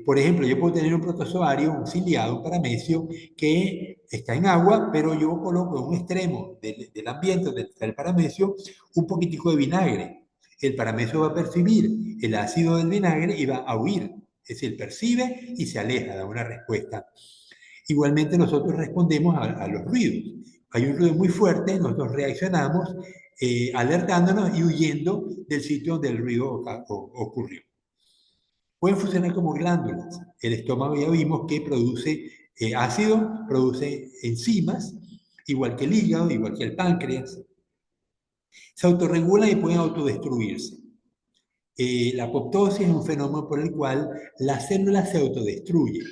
Por ejemplo, yo puedo tener un protozoario, un ciliado, un paramecio, que está en agua, pero yo coloco en un extremo del ambiente donde está el paramecio un poquitico de vinagre. El paramecio va a percibir el ácido del vinagre y va a huir. Es decir, percibe y se aleja, da una respuesta. Igualmente nosotros respondemos a los ruidos. Hay un ruido muy fuerte, nosotros reaccionamos alertándonos y huyendo del sitio donde el ruido ocurrió. Pueden funcionar como glándulas. El estómago ya vimos que produce ácido, produce enzimas, igual que el hígado, igual que el páncreas. Se autorregulan y pueden autodestruirse. La apoptosis es un fenómeno por el cual las células se autodestruyen.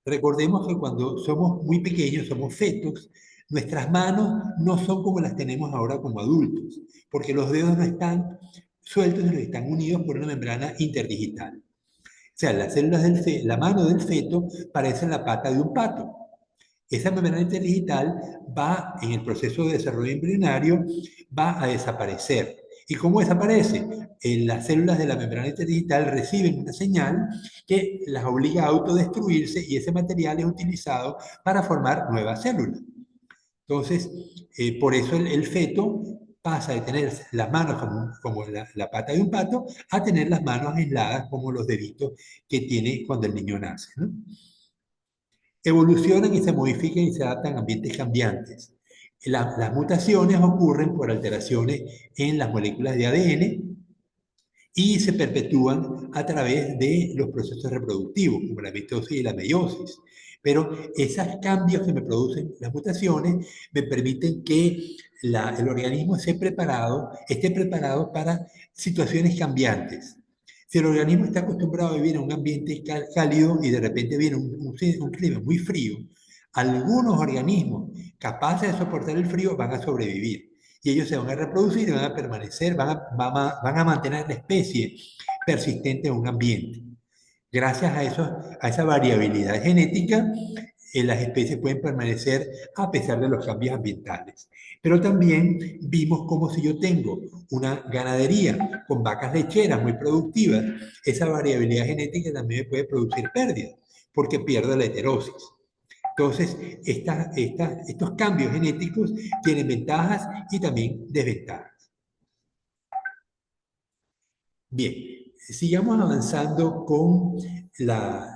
Recordemos que cuando somos muy pequeños, somos fetos, nuestras manos no son como las tenemos ahora como adultos, porque los dedos no están sueltos, sino que están unidos por una membrana interdigital. O sea, las células la mano del feto parecen la pata de un pato. Esa membrana interdigital va, en el proceso de desarrollo embrionario, va a desaparecer. ¿Y cómo desaparece? Las células de la membrana interdigital reciben una señal que las obliga a autodestruirse y ese material es utilizado para formar nuevas células. Entonces, por eso el feto pasa de tener las manos como la pata de un pato a tener las manos aisladas como los deditos que tiene cuando el niño nace, ¿no? Evolucionan y se modifican y se adaptan a ambientes cambiantes. Las mutaciones ocurren por alteraciones en las moléculas de ADN y se perpetúan a través de los procesos reproductivos, como la mitosis y la meiosis. Pero esos cambios que me producen las mutaciones me permiten que el organismo esté preparado para situaciones cambiantes. Si el organismo está acostumbrado a vivir en un ambiente cálido y de repente viene un clima muy frío, algunos organismos capaces de soportar el frío van a sobrevivir y ellos se van a reproducir y van a permanecer, van a mantener la especie persistente en un ambiente. Gracias a esa variabilidad genética, las especies pueden permanecer a pesar de los cambios ambientales. Pero también vimos como si yo tengo una ganadería con vacas lecheras muy productivas, esa variabilidad genética también me puede producir pérdidas, porque pierdo la heterosis. Entonces, estos cambios genéticos tienen ventajas y también desventajas. Bien, sigamos avanzando con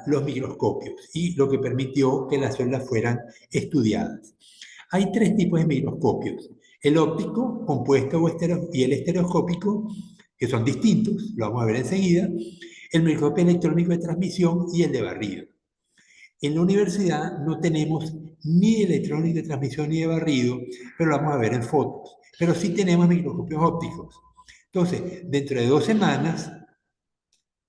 los microscopios y lo que permitió que las células fueran estudiadas. Hay tres tipos de microscopios: el óptico, compuesto y el estereoscópico, que son distintos, lo vamos a ver enseguida, el microscopio electrónico de transmisión y el de barrido. En la universidad no tenemos ni electrónico de transmisión ni de barrido, pero lo vamos a ver en fotos. Pero sí tenemos microscopios ópticos. Entonces, dentro de 2 semanas,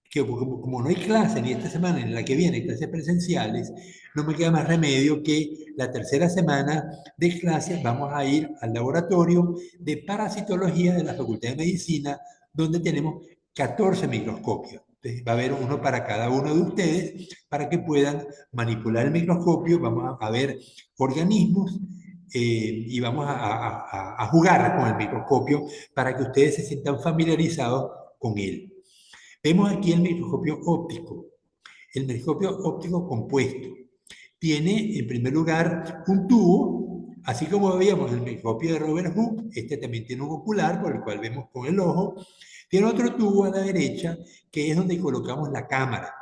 que como no hay clase ni esta semana ni la que viene, clases presenciales, no me queda más remedio que la tercera semana de clases vamos a ir al laboratorio de parasitología de la Facultad de Medicina, donde tenemos 14 microscopios. Entonces, va a haber uno para cada uno de ustedes para que puedan manipular el microscopio. Vamos a ver organismos y vamos a jugar con el microscopio para que ustedes se sientan familiarizados con él. Vemos aquí el microscopio óptico. El microscopio óptico compuesto tiene, en primer lugar, un tubo, así como veíamos el microscopio de Robert Hooke. Este también tiene un ocular por el cual vemos con el ojo. Tiene otro tubo a la derecha, que es donde colocamos la cámara.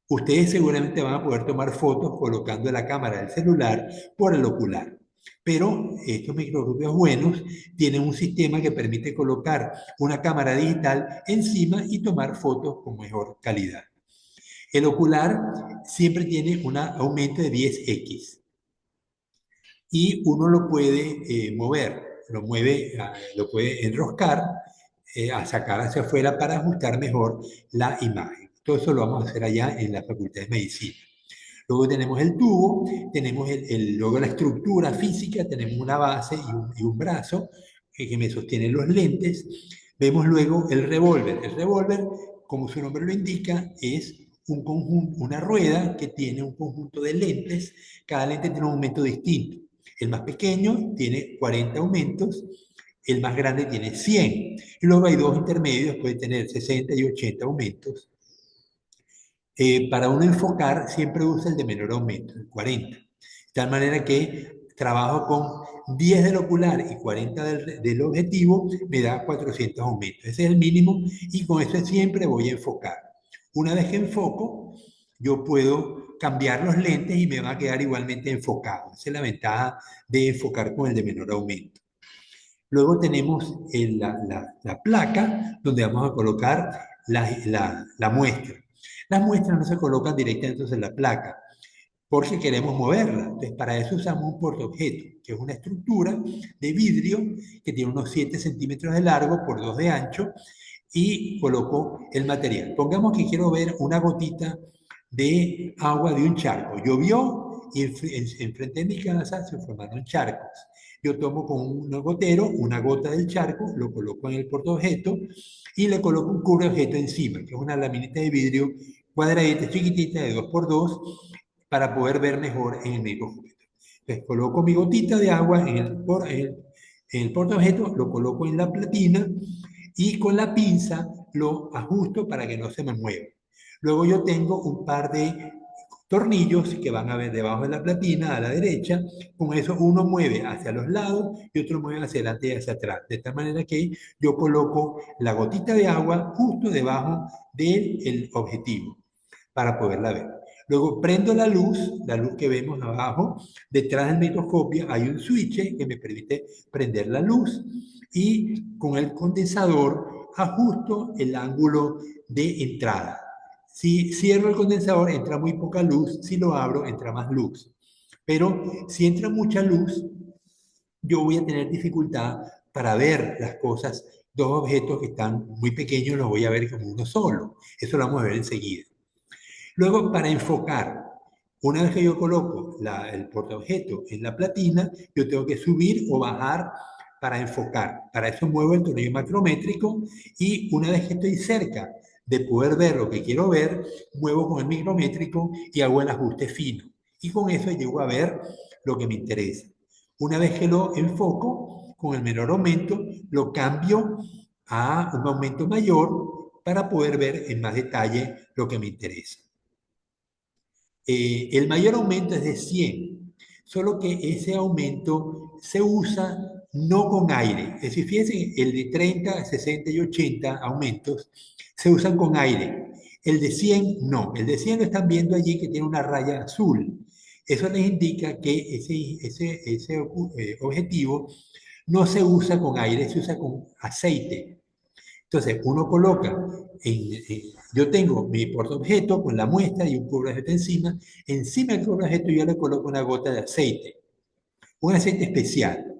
Ustedes seguramente van a poder tomar fotos colocando la cámara del celular por el ocular. Pero estos microscopios buenos tienen un sistema que permite colocar una cámara digital encima y tomar fotos con mejor calidad. El ocular siempre tiene un aumento de 10x y uno lo puede mover, lo puede enroscar, a sacar hacia afuera para ajustar mejor la imagen. Todo eso lo vamos a hacer allá en la Facultad de Medicina. Luego tenemos el tubo, tenemos luego la estructura física, tenemos una base y un brazo que me sostienen los lentes. Vemos luego el revólver. El revólver, como su nombre lo indica, es un conjunto, una rueda que tiene un conjunto de lentes. Cada lente tiene un aumento distinto. El más pequeño tiene 40 aumentos, el más grande tiene 100. Y luego hay dos intermedios, puede tener 60 y 80 aumentos. Para uno enfocar, siempre usa el de menor aumento, el 40. De tal manera que trabajo con 10 del ocular y 40 del objetivo, me da 400 aumentos. Ese es el mínimo y con eso siempre voy a enfocar. Una vez que enfoco, yo puedo cambiar los lentes y me va a quedar igualmente enfocado. Esa es la ventaja de enfocar con el de menor aumento. Luego tenemos la placa donde vamos a colocar la muestra. Las muestras no se colocan directamente en la placa porque queremos moverla. Entonces, para eso usamos un portaobjeto, que es una estructura de vidrio que tiene unos 7 centímetros de largo por 2 de ancho y coloco el material. Pongamos que quiero ver una gotita de agua de un charco. Llovió y enfrente de mi casa se formaron charcos. Yo tomo con un gotero una gota del charco, lo coloco en el portaobjeto y le coloco un cubreobjeto encima, que es una laminita de vidrio cuadradita, chiquitita, de 2x2, para poder ver mejor en el microscopio. Entonces coloco mi gotita de agua en el portaobjeto, lo coloco en la platina y con la pinza lo ajusto para que no se me mueva. Luego yo tengo un par de tornillos que van a ver debajo de la platina a la derecha. Con eso uno mueve hacia los lados y otro mueve hacia adelante y hacia atrás. De tal manera que yo coloco la gotita de agua justo debajo del objetivo para poderla ver. Luego prendo la luz que vemos abajo. Detrás del microscopio hay un switch que me permite prender la luz y con el condensador ajusto el ángulo de entrada. Si cierro el condensador, entra muy poca luz. Si lo abro, entra más luz. Pero si entra mucha luz, yo voy a tener dificultad para ver las cosas. Dos objetos que están muy pequeños los voy a ver como uno solo. Eso lo vamos a ver enseguida. Luego, para enfocar, una vez que yo coloco el portaobjeto en la platina, yo tengo que subir o bajar para enfocar. Para eso muevo el tornillo macrométrico y una vez que estoy cerca de poder ver lo que quiero ver, muevo con el micrométrico y hago el ajuste fino. Y con eso llego a ver lo que me interesa. Una vez que lo enfoco, con el menor aumento, lo cambio a un aumento mayor para poder ver en más detalle lo que me interesa. El mayor aumento es de 100, solo que ese aumento se usa no con aire. Es decir, fíjense, el de 30, 60 y 80 aumentos se usan con aire. El de 100 no. El de 100 lo están viendo allí que tiene una raya azul. Eso les indica que ese objetivo no se usa con aire, se usa con aceite. Entonces, uno coloca, yo tengo mi portaobjeto con la muestra y un cubreobjeto encima. Encima del cubreobjeto yo le coloco una gota de aceite, un aceite especial.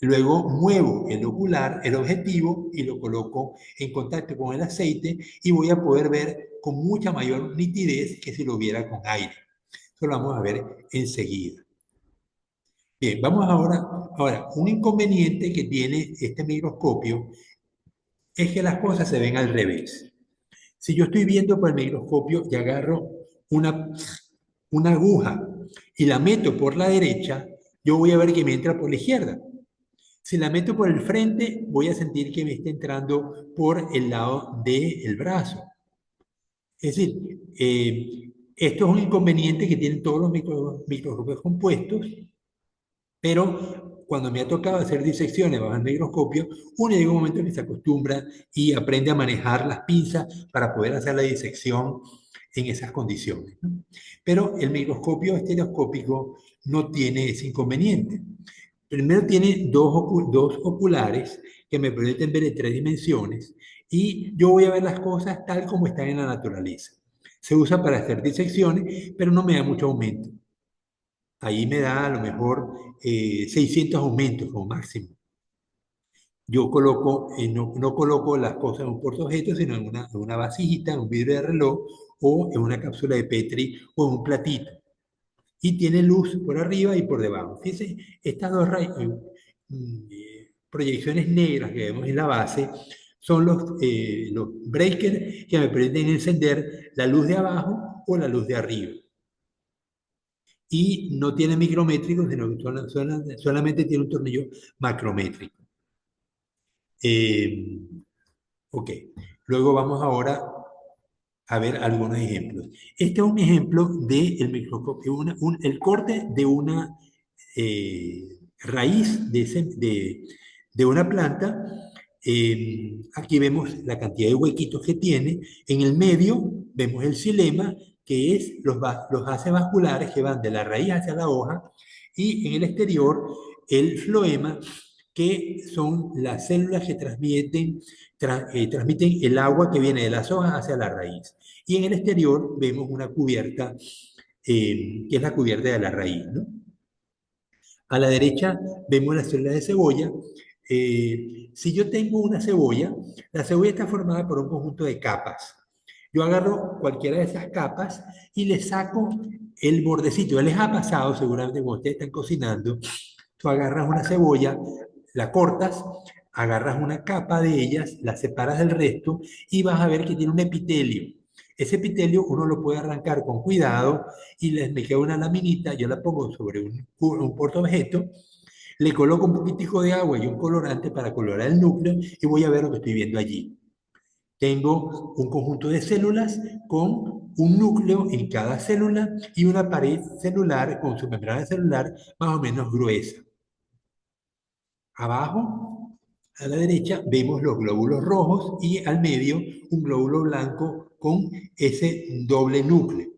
Luego muevo el ocular, el objetivo, y lo coloco en contacto con el aceite y voy a poder ver con mucha mayor nitidez que si lo viera con aire. Eso lo vamos a ver enseguida. Bien, vamos ahora, un inconveniente que tiene este microscopio es que las cosas se ven al revés. Si yo estoy viendo por el microscopio y agarro una, una aguja y la meto por la derecha, yo voy a ver que me entra por la izquierda. Si la meto por el frente, voy a sentir que me está entrando por el lado del brazo. Es decir, esto es un inconveniente que tienen todos los microscopios compuestos, pero cuando me ha tocado hacer disecciones bajo el microscopio, uno llega a un momento en que se acostumbra y aprende a manejar las pinzas para poder hacer la disección en esas condiciones, ¿no? Pero el microscopio estereoscópico no tiene ese inconveniente. Primero tiene dos oculares que me permiten ver en 3 dimensiones y yo voy a ver las cosas tal como están en la naturaleza. Se usa para hacer disecciones, pero no me da mucho aumento. Ahí me da a lo mejor 600 aumentos como máximo. Yo coloco, no coloco las cosas en un portaobjetos, sino en una vasijita, en un vidrio de reloj o en una cápsula de Petri o en un platito. Y tiene luz por arriba y por debajo. Fíjense, estas dos proyecciones negras que vemos en la base son los breakers que me permiten encender la luz de abajo o la luz de arriba. Y no tiene micrométrico, sino que solamente tiene un tornillo macrométrico. Ok, luego vamos ahora a ver algunos ejemplos. Este es un ejemplo del microscopio, el corte de una raíz de una planta. Aquí vemos la cantidad de huequitos que tiene. En el medio vemos el xilema, que es los haces vasculares que van de la raíz hacia la hoja, y en el exterior el floema, que son las células que transmiten el agua que viene de las hojas hacia la raíz. Y en el exterior vemos una cubierta, que es la cubierta de la raíz, ¿no? A la derecha vemos las células de cebolla. Si yo tengo una cebolla, la cebolla está formada por un conjunto de capas. Yo agarro cualquiera de esas capas y le saco el bordecito. Ya les ha pasado seguramente cuando ustedes están cocinando. Tú agarras una cebolla, la cortas, agarras una capa de ellas, la separas del resto y vas a ver que tiene un epitelio. Ese epitelio uno lo puede arrancar con cuidado y me queda una laminita, yo la pongo sobre un portaobjeto, le coloco un poquitico de agua y un colorante para colorar el núcleo y voy a ver lo que estoy viendo allí. Tengo un conjunto de células con un núcleo en cada célula y una pared celular con su membrana celular más o menos gruesa. Abajo, a la derecha, vemos los glóbulos rojos y al medio un glóbulo blanco con ese doble núcleo.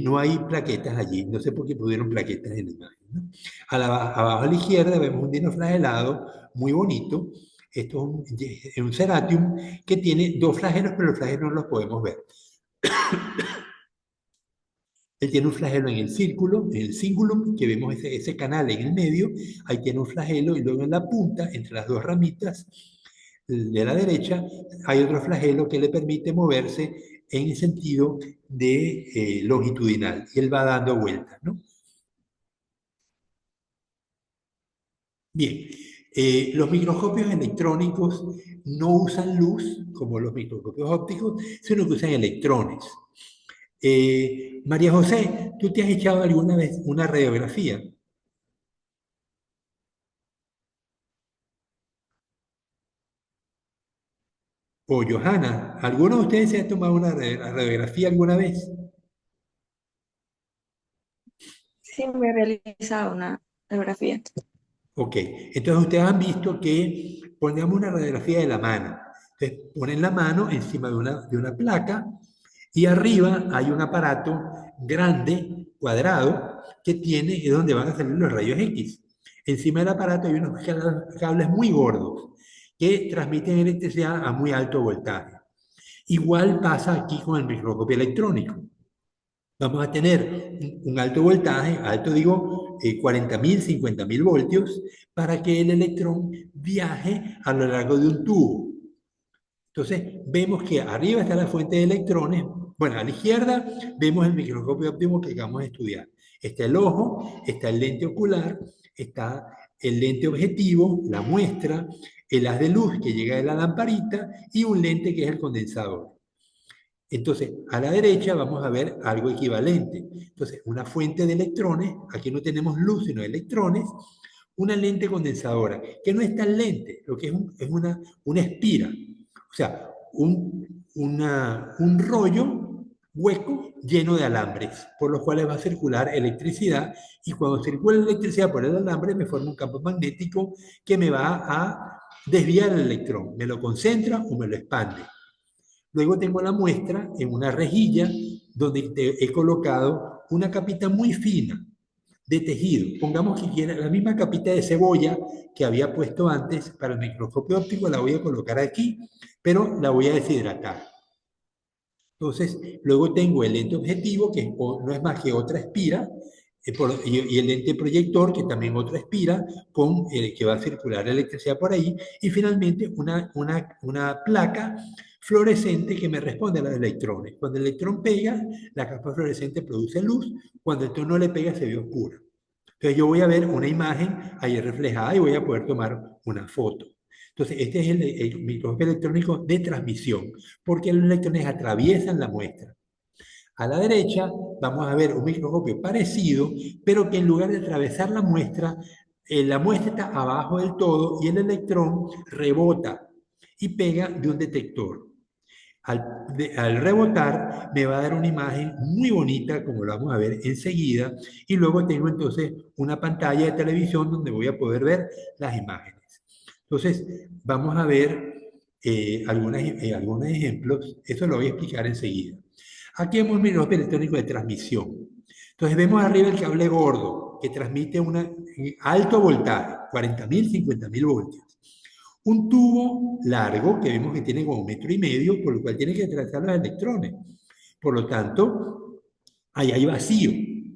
No hay plaquetas allí, no sé por qué pusieron plaquetas en la imagen, ¿no? Abajo a la izquierda vemos un dinoflagelado muy bonito. Esto es un ceratium que tiene 2 flagelos, pero los flagelos no los podemos ver. Él tiene un flagelo en el cingulum, que vemos ese canal en el medio, ahí tiene un flagelo y luego en la punta, entre las 2 ramitas de la derecha, hay otro flagelo que le permite moverse en el sentido de longitudinal y él va dando vueltas, ¿no? Bien, los microscopios electrónicos no usan luz como los microscopios ópticos, sino que usan electrones. María José, ¿tú te has echado alguna vez una radiografía? O Johanna, ¿alguno de ustedes se ha tomado una radiografía alguna vez? Sí, me he realizado una radiografía. Ok, entonces ustedes han visto que ponemos una radiografía de la mano. Entonces ponen la mano encima de una placa y arriba hay un aparato grande, cuadrado, que tiene, es donde van a salir los rayos X. Encima del aparato hay unos cables muy gordos que transmiten electricidad a muy alto voltaje. Igual pasa aquí con el microscopio electrónico. Vamos a tener un alto voltaje, alto digo, 40.000, 50.000 voltios, para que el electrón viaje a lo largo de un tubo. Entonces, vemos que arriba está la fuente de electrones. Bueno, a la izquierda vemos el microscopio óptico que acabamos de estudiar. Está el ojo, está el lente ocular, está el lente objetivo, la muestra, el haz de luz que llega de la lamparita y un lente que es el condensador. Entonces, a la derecha vamos a ver algo equivalente. Entonces, una fuente de electrones, aquí no tenemos luz, sino electrones, una lente condensadora, que no es tan lente, lo que es una espira, o sea, un rollo hueco lleno de alambres, por los cuales va a circular electricidad, y cuando circula la electricidad por el alambre me forma un campo magnético que me va a desviar el electrón, me lo concentra o me lo expande. Luego tengo la muestra en una rejilla donde he colocado una capita muy fina de tejido. Pongamos que quiera la misma capita de cebolla que había puesto antes para el microscopio óptico, la voy a colocar aquí, pero la voy a deshidratar. Entonces, luego tengo el lente objetivo, que no es más que otra espira, y el lente proyector, que también otra espira, que va a circular la electricidad por ahí, y finalmente una placa fluorescente que me responde a los electrones. Cuando el electrón pega, la capa fluorescente produce luz, cuando el electrón no le pega se ve oscura. Entonces yo voy a ver una imagen ahí reflejada y voy a poder tomar una foto. Entonces este es el microscopio electrónico de transmisión, porque los electrones atraviesan la muestra. A la derecha vamos a ver un microscopio parecido, pero que en lugar de atravesar la muestra está abajo del todo y el electrón rebota y pega de un detector. Al rebotar me va a dar una imagen muy bonita, como lo vamos a ver enseguida, y luego tengo entonces una pantalla de televisión donde voy a poder ver las imágenes. Entonces, vamos a ver algunos ejemplos, eso lo voy a explicar enseguida. Aquí vemos el microscopio electrónico de transmisión. Entonces vemos arriba el cable gordo que transmite un alto voltaje, 40.000, 50.000 voltios. Un tubo largo que vemos que tiene como 1,5 metros, por lo cual tiene que atravesar los electrones. Por lo tanto, ahí hay vacío.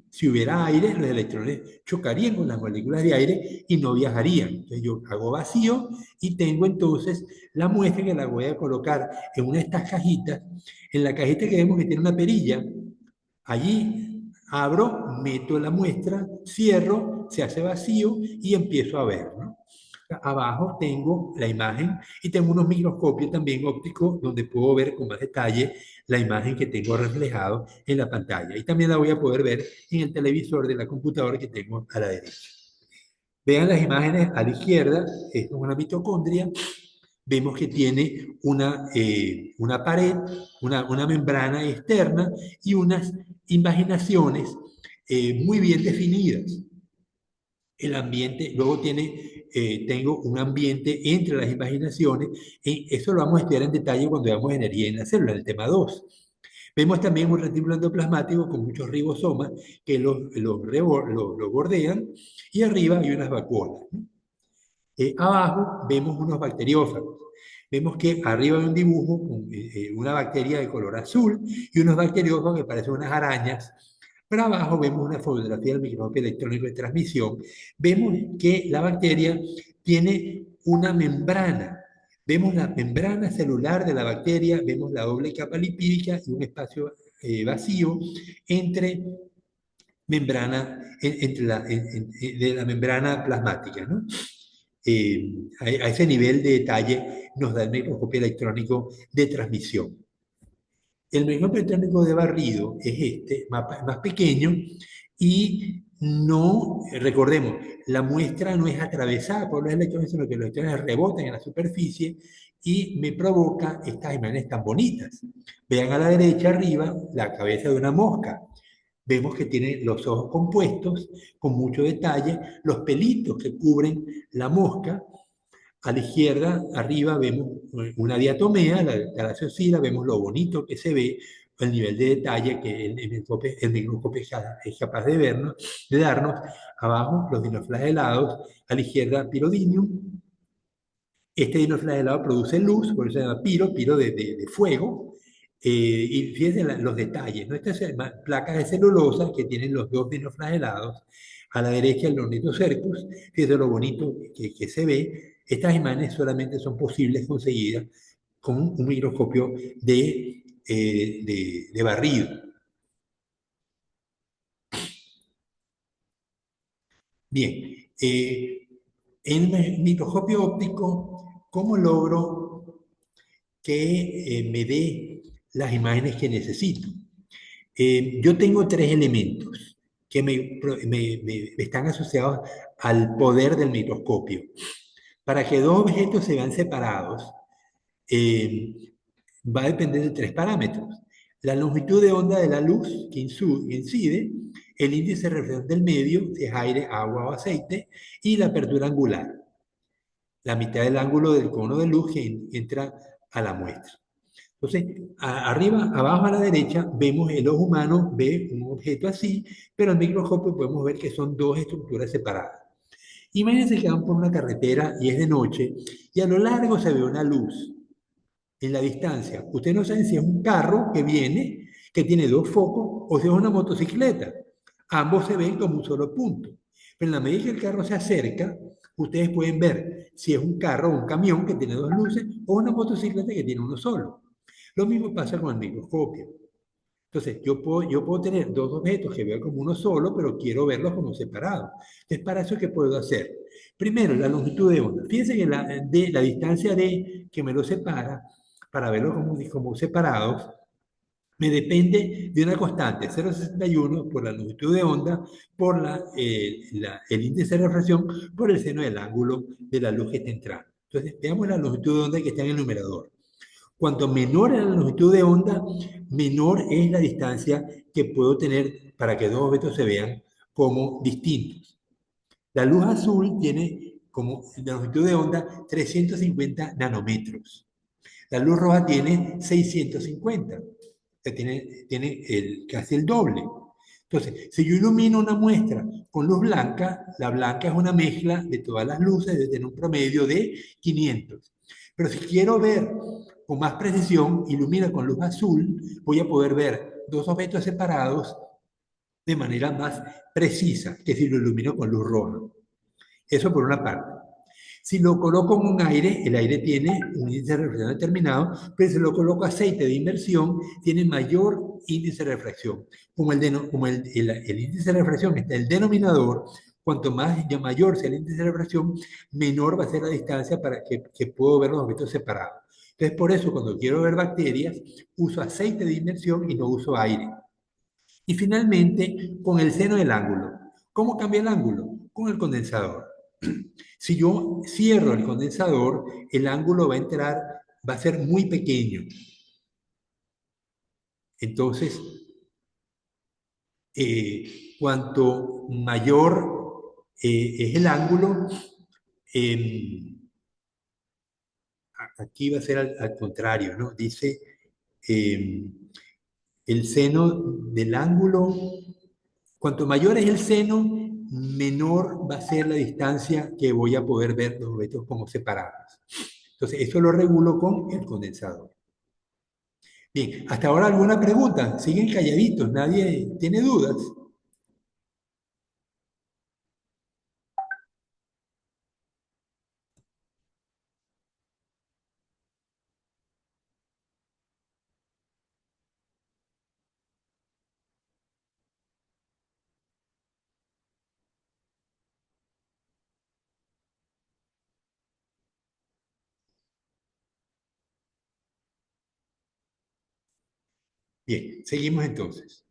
Si hubiera aire, los electrones chocarían con las moléculas de aire y no viajarían. Entonces yo hago vacío y tengo entonces la muestra que la voy a colocar en una de estas cajitas. En la cajita que vemos que tiene una perilla, allí abro, meto la muestra, cierro, se hace vacío y empiezo a ver, ¿no? Abajo tengo la imagen y tengo unos microscopios también ópticos donde puedo ver con más detalle la imagen que tengo reflejado en la pantalla. Y también la voy a poder ver en el televisor de la computadora que tengo a la derecha. Vean las imágenes a la izquierda, esto es una mitocondria. Vemos que tiene una pared, una membrana externa y unas invaginaciones muy bien definidas. El ambiente, luego tengo un ambiente entre las invaginaciones, y eso lo vamos a estudiar en detalle cuando veamos energía en la célula, en el tema 2. Vemos también un retículo endoplasmático con muchos ribosomas que lo bordean, y arriba hay unas vacuolas, ¿no? Abajo vemos unos bacteriófagos. Vemos que arriba hay un dibujo con una bacteria de color azul y unos bacteriófagos que parecen unas arañas. Pero abajo vemos una fotografía del microscopio electrónico de transmisión. Vemos que la bacteria tiene una membrana. Vemos la membrana celular de la bacteria, vemos la doble capa lipídica y un espacio vacío entre de la membrana plasmática, ¿no? A ese nivel de detalle nos da el microscopio electrónico de transmisión. El microscopio electrónico de barrido es más pequeño y no, recordemos, la muestra no es atravesada por los electrones, sino que los electrones rebotan en la superficie y me provoca estas imágenes tan bonitas. Vean a la derecha arriba la cabeza de una mosca. Vemos que tiene los ojos compuestos con mucho detalle, los pelitos que cubren la mosca. A la izquierda, arriba, vemos una diatomea, la talaciocila, vemos lo bonito que se ve, el nivel de detalle que el microscopio es capaz de darnos. Abajo, los dinoflagelados, a la izquierda, Pyrodinium. Este dinoflagelado produce luz, por eso se llama piro de fuego. Y fíjense los detalles, ¿no? Estas son placas de celulosa que tienen los dos dinoflagelados. A la derecha el Ornithocercus, fíjense lo bonito que se ve. Estas imágenes solamente son posibles conseguidas con un microscopio de barrido. Bien, En el microscopio óptico, ¿cómo logro que me dé las imágenes que necesito? Yo tengo tres elementos que me están asociados al poder del microscopio. Para que dos objetos se vean separados, eh, va a depender de tres parámetros. La longitud de onda de la luz que incide, el índice de reflexión del medio, si es aire, agua o aceite, y la apertura angular, la mitad del ángulo del cono de luz que entra a la muestra. Entonces, arriba, abajo a la derecha, vemos el ojo humano, ve un objeto así, pero al microscopio podemos ver que son dos estructuras separadas. Imagínense que van por una carretera y es de noche, y a lo largo se ve una luz en la distancia. Ustedes no saben si es un carro que viene, que tiene dos focos, o si es una motocicleta. Ambos se ven como un solo punto. Pero en la medida que el carro se acerca, ustedes pueden ver si es un carro o un camión que tiene dos luces, o una motocicleta que tiene uno solo. Lo mismo pasa con el microscopio. Entonces, yo puedo tener dos objetos que veo como uno solo, pero quiero verlos como separados. Entonces, para eso, ¿qué puedo hacer? Primero, la longitud de onda. Fíjense que la distancia de que me los separa, para verlos como separados, me depende de una constante, 0,61 por la longitud de onda, por el índice de refracción, por el seno del ángulo de la luz que está entrando. Entonces, veamos la longitud de onda que está en el numerador. Cuanto menor es la longitud de onda, menor es la distancia que puedo tener para que dos objetos se vean como distintos. La luz azul tiene como longitud de onda 350 nanómetros. La luz roja tiene 650. O sea, tiene casi el doble. Entonces, si yo ilumino una muestra con luz blanca, la blanca es una mezcla de todas las luces, de tener un promedio de 500. Pero si quiero ver con más precisión, ilumina con luz azul, voy a poder ver dos objetos separados de manera más precisa que si lo ilumino con luz roja. Eso por una parte. Si lo coloco en un aire, el aire tiene un índice de refracción determinado, pero si lo coloco aceite de inmersión, tiene mayor índice de refracción. Como el índice de refracción está en el denominador, cuanto mayor sea el índice de refracción, menor va a ser la distancia para que puedo ver los objetos separados. Entonces, por eso, cuando quiero ver bacterias, uso aceite de inmersión y no uso aire. Y finalmente, con el seno del ángulo. ¿Cómo cambia el ángulo? Con el condensador. Si yo cierro el condensador, el ángulo va a ser muy pequeño. Entonces, cuanto mayor es el ángulo, aquí va a ser al contrario, ¿no? Dice, el seno del ángulo, cuanto mayor es el seno, menor va a ser la distancia que voy a poder ver los objetos como separados. Entonces, eso lo regulo con el condensador. Bien, hasta ahora alguna pregunta. Siguen calladitos, nadie tiene dudas. Bien, seguimos entonces.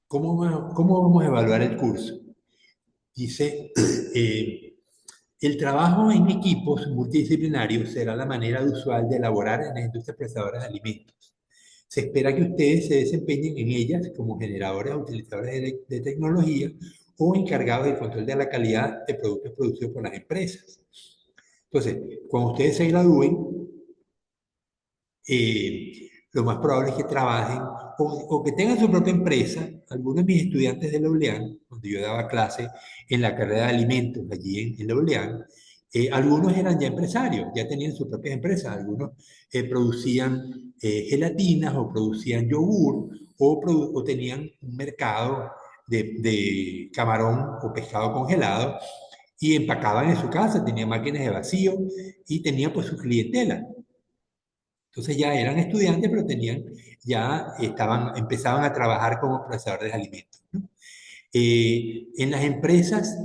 ¿Cómo vamos a evaluar el curso? Dice, el trabajo en equipos multidisciplinarios será la manera usual de elaborar en las industrias procesadoras de alimentos. Se espera que ustedes se desempeñen en ellas como generadores o utilizadores de tecnología o encargados del control de la calidad de productos producidos por las empresas. Entonces, cuando ustedes se gradúen, lo más probable es que trabajen o que tengan su propia empresa. Algunos de mis estudiantes de la ULEAN, donde yo daba clase en la carrera de alimentos allí en la ULEAN, algunos eran ya empresarios, ya tenían sus propias empresas. Algunos producían gelatinas o producían yogur o tenían un mercado de camarón o pescado congelado y empacaban en su casa, tenían máquinas de vacío y tenían pues su clientela. Entonces ya eran estudiantes, pero empezaban a trabajar como procesadores de alimentos, ¿no? En las empresas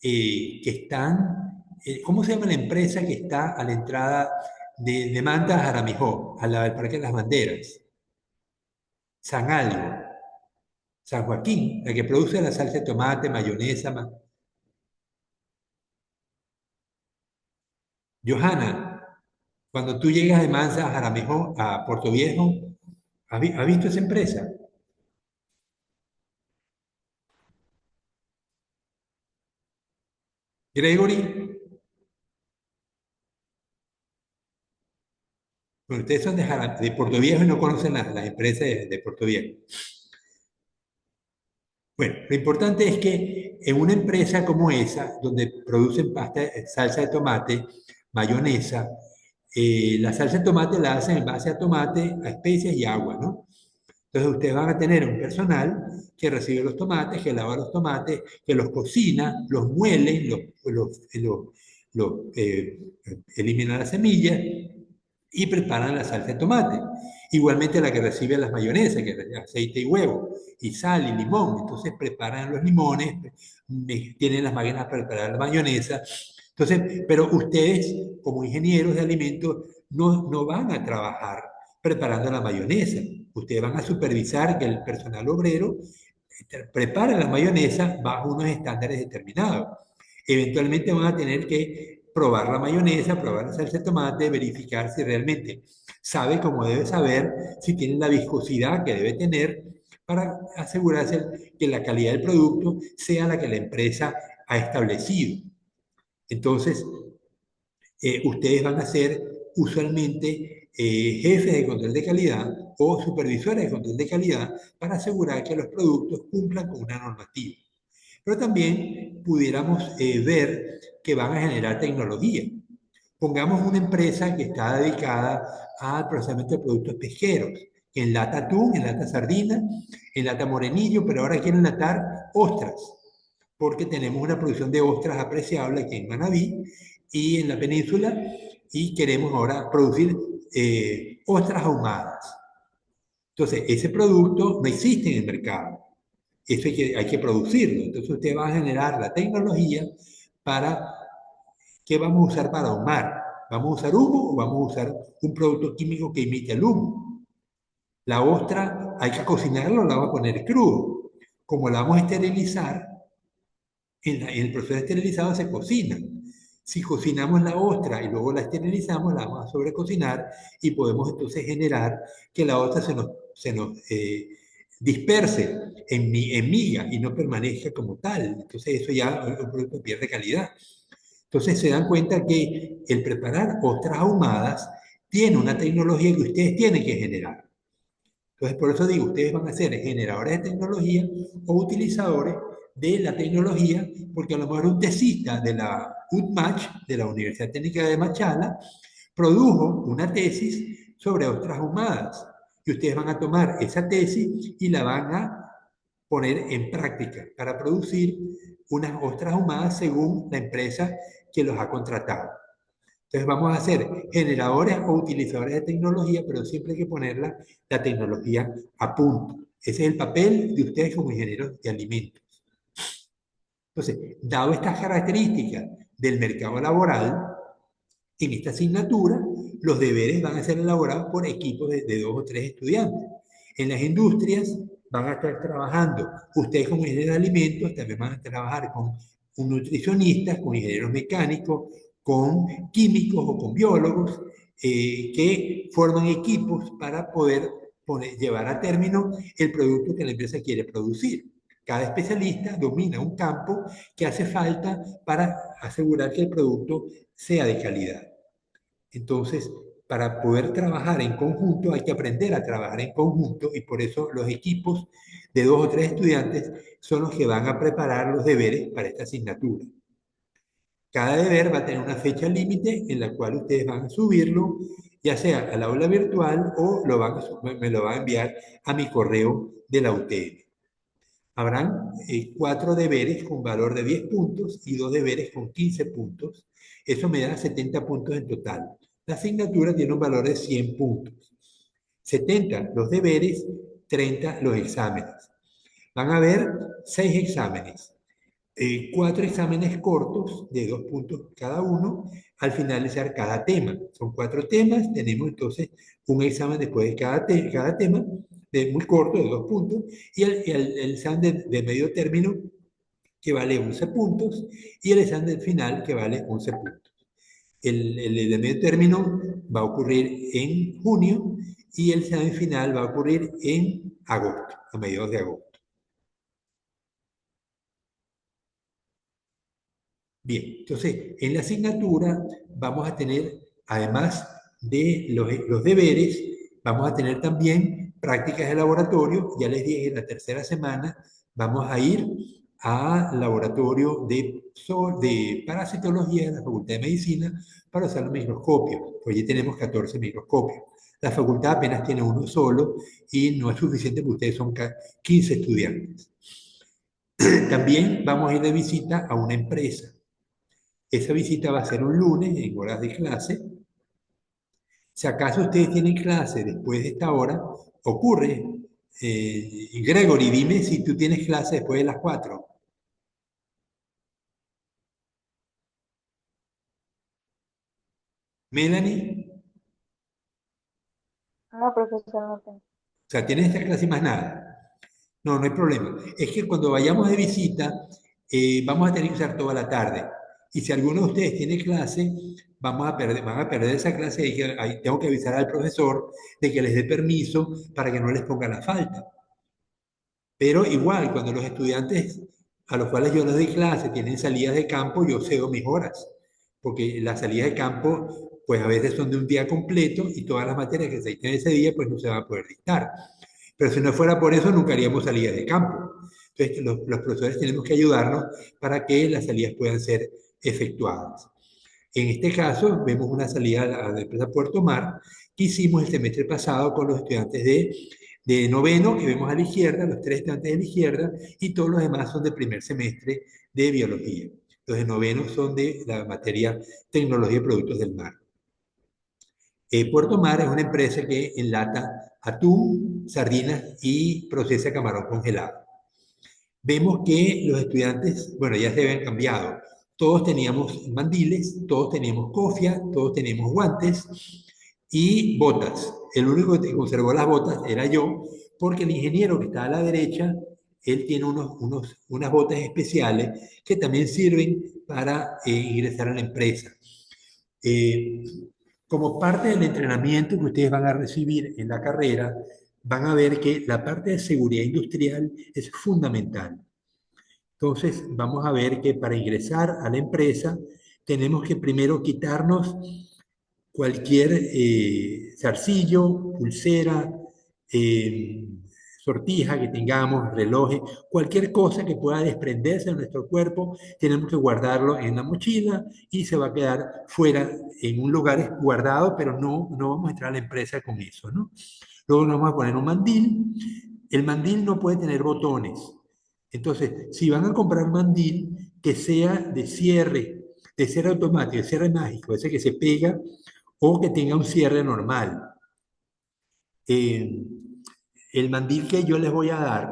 que están, ¿cómo se llama la empresa que está a la entrada de Manta a Jaramijó, al Parque de las Banderas? San algo, San Joaquín, la que produce la salsa de tomate, mayonesa. Johanna, cuando tú llegas de Mansa a Jaramijó, a Puerto Viejo, ¿has visto esa empresa? Gregory, bueno, ustedes son de Puerto Viejo y no conocen las empresas de Puerto Viejo. Bueno, lo importante es que en una empresa como esa, donde producen pasta, salsa de tomate, mayonesa, la salsa de tomate la hacen en base a tomate, a especias y agua, ¿no? Entonces ustedes van a tener un personal que recibe los tomates, que lava los tomates, que los cocina, los muele, elimina las semillas y preparan la salsa de tomate. Igualmente la que recibe las mayonesas, que es aceite y huevo, y sal y limón. Entonces preparan los limones, tienen las máquinas para preparar la mayonesa. Entonces, pero ustedes, como ingenieros de alimentos, no van a trabajar preparando la mayonesa. Ustedes van a supervisar que el personal obrero prepare la mayonesa bajo unos estándares determinados. Eventualmente van a tener que probar la mayonesa, probar la salsa de tomate, verificar si realmente sabe como debe saber, si tiene la viscosidad que debe tener, para asegurarse que la calidad del producto sea la que la empresa ha establecido. Entonces, ustedes van a ser usualmente jefes de control de calidad o supervisores de control de calidad para asegurar que los productos cumplan con una normativa. Pero también pudiéramos ver que van a generar tecnología. Pongamos una empresa que está dedicada al procesamiento de productos pesqueros, en lata atún, en lata sardina, en lata morenillo, pero ahora quieren enlatar ostras, porque tenemos una producción de ostras apreciable aquí en Manabí y en la península, y queremos ahora producir ostras ahumadas. Entonces, ese producto no existe en el mercado. Eso hay que producirlo. Entonces, usted va a generar la tecnología para, ¿qué vamos a usar para ahumar? ¿Vamos a usar humo o vamos a usar un producto químico que imite el humo? La ostra hay que cocinarlo, la vamos a poner crudo. Como la vamos a esterilizar, en el proceso de esterilizado se cocina. Si cocinamos la ostra y luego la esterilizamos, la vamos a sobrecocinar y podemos entonces generar que la ostra se nos disperse en miga y no permanezca como tal. Entonces eso ya el producto pierde calidad. Entonces se dan cuenta que el preparar ostras ahumadas tiene una tecnología que ustedes tienen que generar. Entonces, por eso digo, ustedes van a ser generadores de tecnología o utilizadores de la tecnología, porque a lo mejor un tesista de la UTMACH, de la Universidad Técnica de Machala, produjo una tesis sobre ostras ahumadas. Y ustedes van a tomar esa tesis y la van a poner en práctica para producir unas ostras ahumadas según la empresa que los ha contratado. Entonces vamos a ser generadores o utilizadores de tecnología, pero siempre hay que poner la tecnología a punto. Ese es el papel de ustedes como ingenieros de alimentos. Entonces, dado estas características del mercado laboral, en esta asignatura, los deberes van a ser elaborados por equipos de 2 o 3 estudiantes. En las industrias van a estar trabajando, ustedes como ingenieros de alimentos también van a trabajar con un nutricionista, con ingenieros mecánicos, con químicos o con biólogos, que forman equipos para poder llevar a término el producto que la empresa quiere producir. Cada especialista domina un campo que hace falta para asegurar que el producto sea de calidad. Entonces, para poder trabajar en conjunto hay que aprender a trabajar en conjunto y por eso los equipos de 2 o 3 estudiantes son los que van a preparar los deberes para esta asignatura. Cada deber va a tener una fecha límite en la cual ustedes van a subirlo, ya sea al aula virtual o me lo van a enviar a mi correo de la UTM. Habrán 4 deberes con valor de 10 puntos y 2 deberes con 15 puntos. Eso me da 70 puntos en total. La asignatura tiene un valor de 100 puntos. 70 los deberes, 30 los exámenes. Van a haber 6 exámenes. 4 exámenes cortos de 2 puntos cada uno al finalizar cada tema. Son 4 temas, tenemos entonces un examen después de cada tema, muy corto, de 2 puntos, y el examen de medio término que vale 11 puntos, y el examen del final que vale 11 puntos. El de medio término va a ocurrir en junio y el examen final va a ocurrir en agosto, a mediados de agosto. Bien, entonces en la asignatura vamos a tener, además de los deberes, vamos a tener también prácticas de laboratorio. Ya les dije, en la tercera semana vamos a ir al laboratorio de parasitología de la Facultad de Medicina para usar los microscopios. Pues ya tenemos 14 microscopios. La facultad apenas tiene uno solo y no es suficiente porque ustedes son 15 estudiantes. También vamos a ir de visita a una empresa. Esa visita va a ser un lunes en horas de clase. Si acaso ustedes tienen clase después de esta hora, ocurre. Gregory, dime si tú tienes clase después de las 4. Melanie, No, profesor, no tengo. o sea, tienes esta clase y más nada. No, no hay problema. Es que cuando vayamos de visita, vamos a tener que usar toda la tarde. Y si alguno de ustedes tiene clase, van a perder esa clase y ahí tengo que avisar al profesor de que les dé permiso para que no les ponga la falta. Pero igual, cuando los estudiantes a los cuales yo les doy clase tienen salidas de campo, yo cedo mis horas. Porque las salidas de campo, pues a veces son de un día completo y todas las materias que se dictan ese día, pues no se van a poder dictar. Pero si no fuera por eso, nunca haríamos salidas de campo. Entonces, los profesores tenemos que ayudarnos para que las salidas puedan ser efectuadas. En este caso, vemos una salida a la empresa Puerto Mar que hicimos el semestre pasado con los estudiantes de noveno, que vemos a la izquierda, los 3 estudiantes de la izquierda, y todos los demás son de primer semestre de biología. Los de noveno son de la materia tecnología y productos del mar. Puerto Mar es una empresa que enlata atún, sardinas y procesa camarón congelado. Vemos que los estudiantes, bueno, ya se habían cambiado. Todos teníamos mandiles, todos teníamos cofia, todos teníamos guantes y botas. El único que conservó las botas era yo, porque el ingeniero que está a la derecha, él tiene unas botas especiales que también sirven para ingresar a la empresa. Eh, Como parte del entrenamiento que ustedes van a recibir en la carrera, van a ver que la parte de seguridad industrial es fundamental. Entonces, vamos a ver que para ingresar a la empresa tenemos que primero quitarnos cualquier zarcillo, pulsera, eh, sortija que tengamos, relojes, cualquier cosa que pueda desprenderse de nuestro cuerpo, tenemos que guardarlo en la mochila y se va a quedar fuera en un lugar guardado, pero no vamos a entrar a la empresa con eso, ¿no? Luego nos vamos a poner un mandil. El mandil no puede tener botones. Entonces, si van a comprar mandil, que sea de cierre automático, de cierre mágico, ese que se pega, o que tenga un cierre normal. Eh, el mandil que yo les voy a dar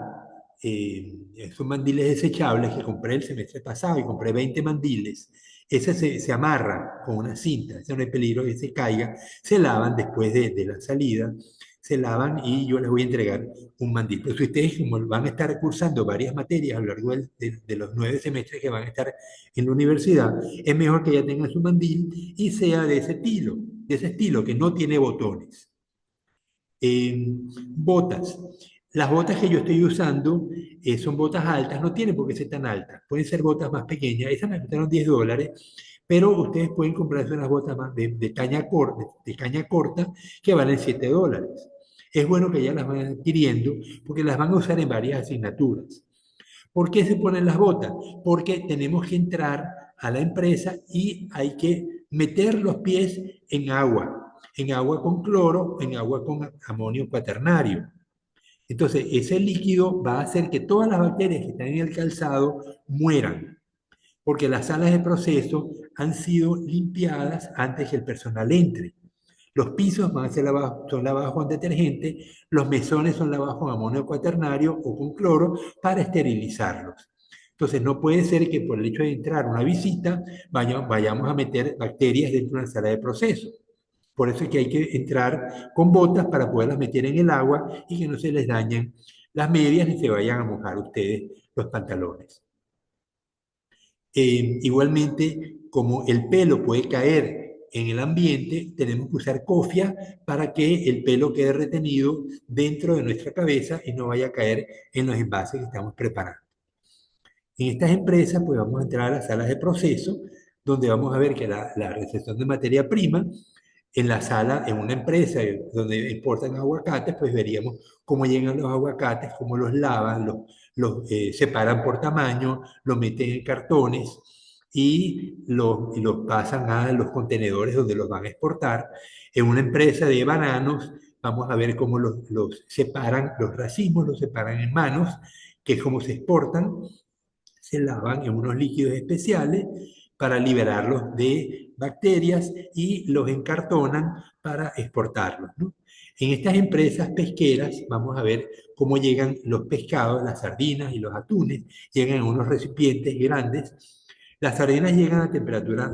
son mandiles desechables que compré el semestre pasado y compré 20 mandiles. Ese se amarra con una cinta, ese no hay peligro que se caiga. Se lavan después de la salida, se lavan y yo les voy a entregar un mandil. Pero si ustedes como van a estar cursando varias materias a lo largo de los 9 semestres que van a estar en la universidad, es mejor que ya tengan su mandil y sea de ese estilo que no tiene botones. Botas. Las botas que yo estoy usando son botas altas, no tienen por qué ser tan altas, pueden ser botas más pequeñas, esas me costaron $10, pero ustedes pueden comprarse unas botas más de caña corta que valen $7. Es bueno que ya las vayan adquiriendo porque las van a usar en varias asignaturas. ¿Por qué se ponen las botas? Porque tenemos que entrar a la empresa y hay que meter los pies en agua con cloro, en agua con amonio cuaternario. Entonces, ese líquido va a hacer que todas las bacterias que están en el calzado mueran, porque las salas de proceso han sido limpiadas antes que el personal entre. Los pisos van a ser son lavados con detergente, los mesones son lavados con amonio cuaternario o con cloro para esterilizarlos. Entonces, no puede ser que por el hecho de entrar una visita vayamos a meter bacterias dentro de una sala de proceso. Por eso es que hay que entrar con botas para poderlas meter en el agua y que no se les dañen las medias ni se vayan a mojar ustedes los pantalones. Igualmente, como el pelo puede caer en el ambiente, tenemos que usar cofia para que el pelo quede retenido dentro de nuestra cabeza y no vaya a caer en los envases que estamos preparando. En estas empresas, pues vamos a entrar a las salas de proceso, donde vamos a ver que la recepción de materia prima, en la sala, en una empresa donde importan aguacates, pues veríamos cómo llegan los aguacates, cómo los lavan, los separan por tamaño, los meten en cartones y los pasan a los contenedores donde los van a exportar. En una empresa de bananos, vamos a ver cómo los separan, los racimos los separan en manos, que es como se exportan, se lavan en unos líquidos especiales para liberarlos de bacterias y los encartonan para exportarlos, ¿no? En estas empresas pesqueras vamos a ver cómo llegan los pescados, las sardinas y los atunes, llegan en unos recipientes grandes. Las sardinas llegan a temperatura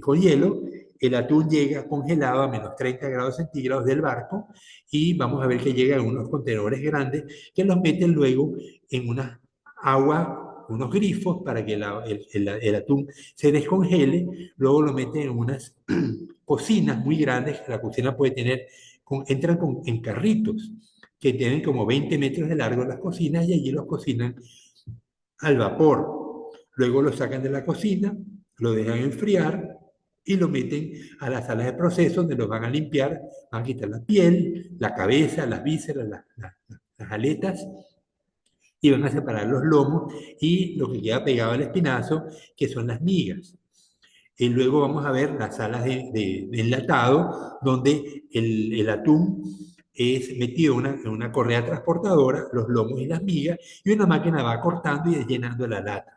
con hielo, el atún llega congelado a menos 30 grados centígrados del barco y vamos a ver que llega en unos contenedores grandes que los meten luego en una agua, unos grifos para que el atún se descongele, luego lo meten en unas cocinas muy grandes, la cocina puede tener, entran en carritos que tienen como 20 metros de largo las cocinas y allí los cocinan al vapor. Luego lo sacan de la cocina, lo dejan enfriar y lo meten a las salas de proceso donde los van a limpiar, van a quitar la piel, la cabeza, las vísceras, las aletas y van a separar los lomos y lo que queda pegado al espinazo, que son las migas. Y luego vamos a ver las salas de enlatado, donde el atún es metido en una correa transportadora, los lomos y las migas, y una máquina va cortando y llenando la lata.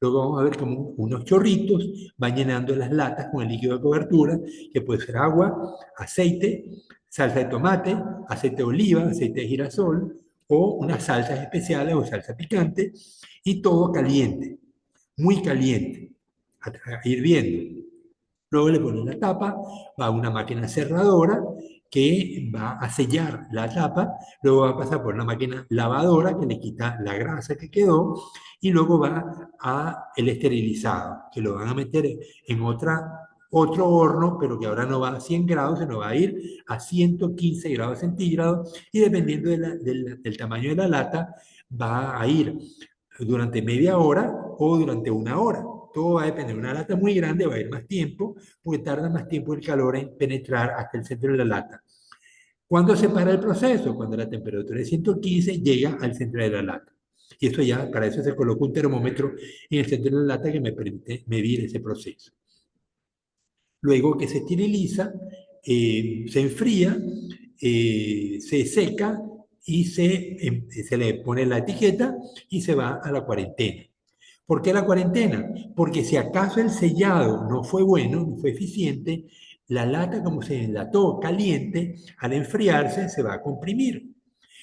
Luego vamos a ver como unos chorritos van llenando las latas con el líquido de cobertura, que puede ser agua, aceite, salsa de tomate, aceite de oliva, aceite de girasol, o unas salsas especiales o salsa picante, y todo caliente, muy caliente, hirviendo. Luego le ponen la tapa, va a una máquina cerradora que va a sellar la tapa, luego va a pasar por una máquina lavadora que le quita la grasa que quedó y luego va a el esterilizado, que lo van a meter en otro horno, pero que ahora no va a 100 grados, sino va a ir a 115 grados centígrados y dependiendo del tamaño de la lata, va a ir durante media hora o durante una hora. Todo va a depender. Una lata muy grande va a ir más tiempo, porque tarda más tiempo el calor en penetrar hasta el centro de la lata. ¿Cuándo se para el proceso? Cuando la temperatura de 115 llega al centro de la lata. Y esto ya, para eso se coloca un termómetro en el centro de la lata que me permite medir ese proceso. Luego que se esteriliza, se enfría, se seca y se le pone la etiqueta y se va a la cuarentena. ¿Por qué la cuarentena? Porque si acaso el sellado no fue bueno, no fue eficiente, la lata como se enlató caliente, al enfriarse se va a comprimir.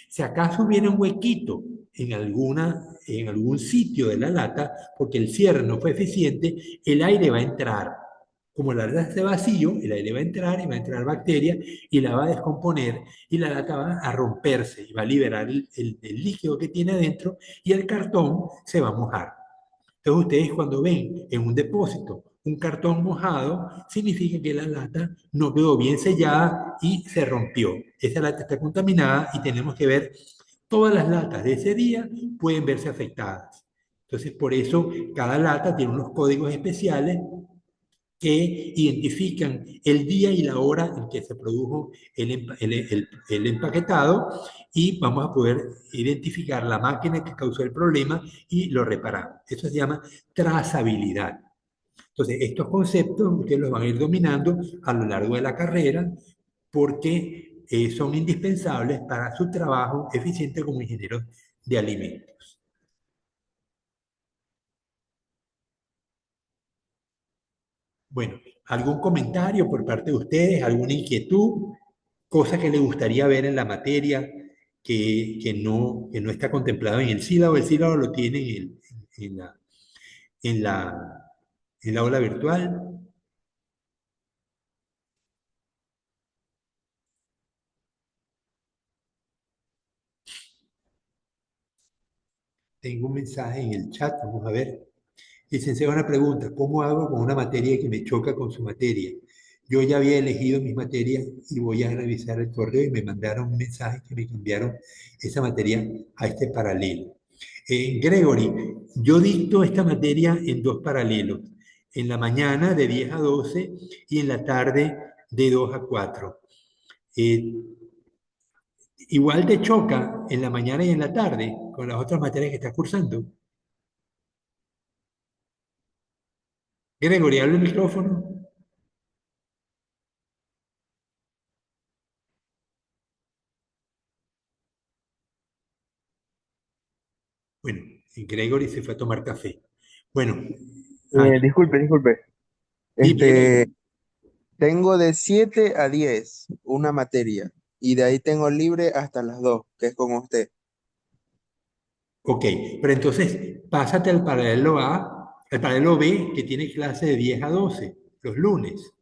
Si acaso hubiera un huequito en algún sitio de la lata, porque el cierre no fue eficiente, el aire va a entrar. Como la lata esté vacío, el aire va a entrar y va a entrar bacteria y la va a descomponer y la lata va a romperse y va a liberar el líquido que tiene adentro y el cartón se va a mojar. Entonces ustedes cuando ven en un depósito un cartón mojado, significa que la lata no quedó bien sellada y se rompió. Esa lata está contaminada y tenemos que ver todas las latas de ese día pueden verse afectadas. Entonces por eso cada lata tiene unos códigos especiales que identifican el día y la hora en que se produjo el empaquetado y vamos a poder identificar la máquina que causó el problema y lo reparamos. Eso se llama trazabilidad. Entonces, estos conceptos ustedes los van a ir dominando a lo largo de la carrera porque son indispensables para su trabajo eficiente como ingenieros de alimentos. Bueno, ¿Algún comentario por parte de ustedes? ¿Alguna inquietud? ¿Cosa que les gustaría ver en la materia que no está contemplado en el sílabo? El sílabo lo tienen en la, en la, en la aula virtual. Tengo un mensaje en el chat, vamos a ver. Licenciado, una pregunta, ¿cómo hago con una materia que me choca con su materia? Yo ya había elegido mis materias y voy a revisar el correo y me mandaron un mensaje que me cambiaron esa materia a este paralelo. Gregory, yo dicto esta materia en dos paralelos, en la mañana de 10 a 12 y en la tarde de 2 a 4. Eh, Igual te choca en la mañana y en la tarde con las otras materias que estás cursando. Gregory, habla el micrófono. Bueno, Gregory se fue a tomar café. Bueno, Disculpe. dime, Este, Gregory. tengo de 7 a 10 una materia y de ahí tengo libre hasta las 2 que es con usted. Ok, pero entonces pásate al paralelo A, al paralelo B, que tiene clase de 10 a 12 los lunes.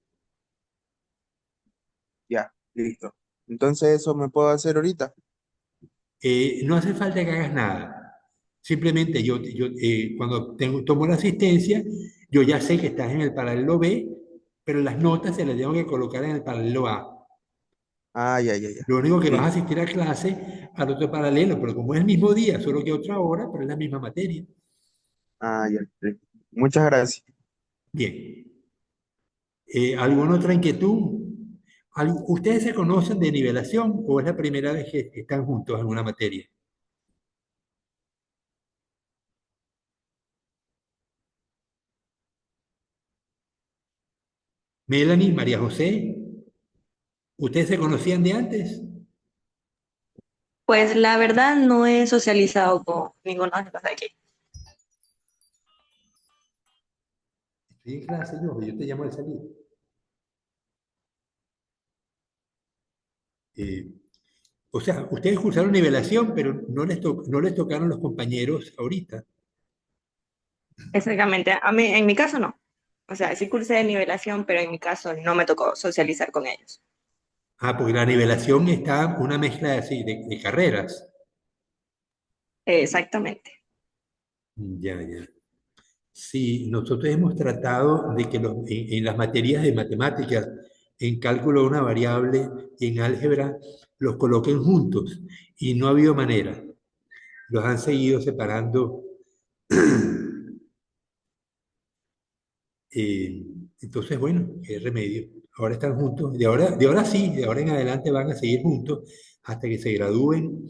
Ya, listo. Entonces eso me puedo hacer ahorita. No hace falta que hagas nada. Simplemente cuando tomo la asistencia, yo ya sé que estás en el paralelo B, pero las notas se las tengo que colocar en el paralelo A. Ah, ya. Lo único que vas a Listo. asistir a clase al otro paralelo, pero como es el mismo día, solo que otra hora, pero es la misma materia. Ah, ya. Listo. Muchas gracias. Bien. ¿Alguna otra inquietud? ¿Ustedes se conocen de nivelación o es la primera vez que están juntos en una materia? Melanie, María José, ¿ustedes se conocían de antes? Pues la verdad no he socializado con ninguno de los de aquí. Estoy en clase yo te llamo al salir. Eh, o sea, ustedes cursaron nivelación, pero no les tocaron los compañeros ahorita. Exactamente. A mí, en mi caso no. O sea, sí cursé de nivelación, pero en mi caso no me tocó socializar con ellos. Ah, porque la nivelación está una mezcla así de carreras. Exactamente. Ya. Sí, nosotros hemos tratado de que en las materias de matemáticas, en cálculo de una variable y en álgebra, los coloquen juntos y no ha habido manera. Los han seguido separando. eh, entonces, bueno, qué remedio. Ahora están juntos. De ahora sí, de ahora en adelante van a seguir juntos hasta que se gradúen.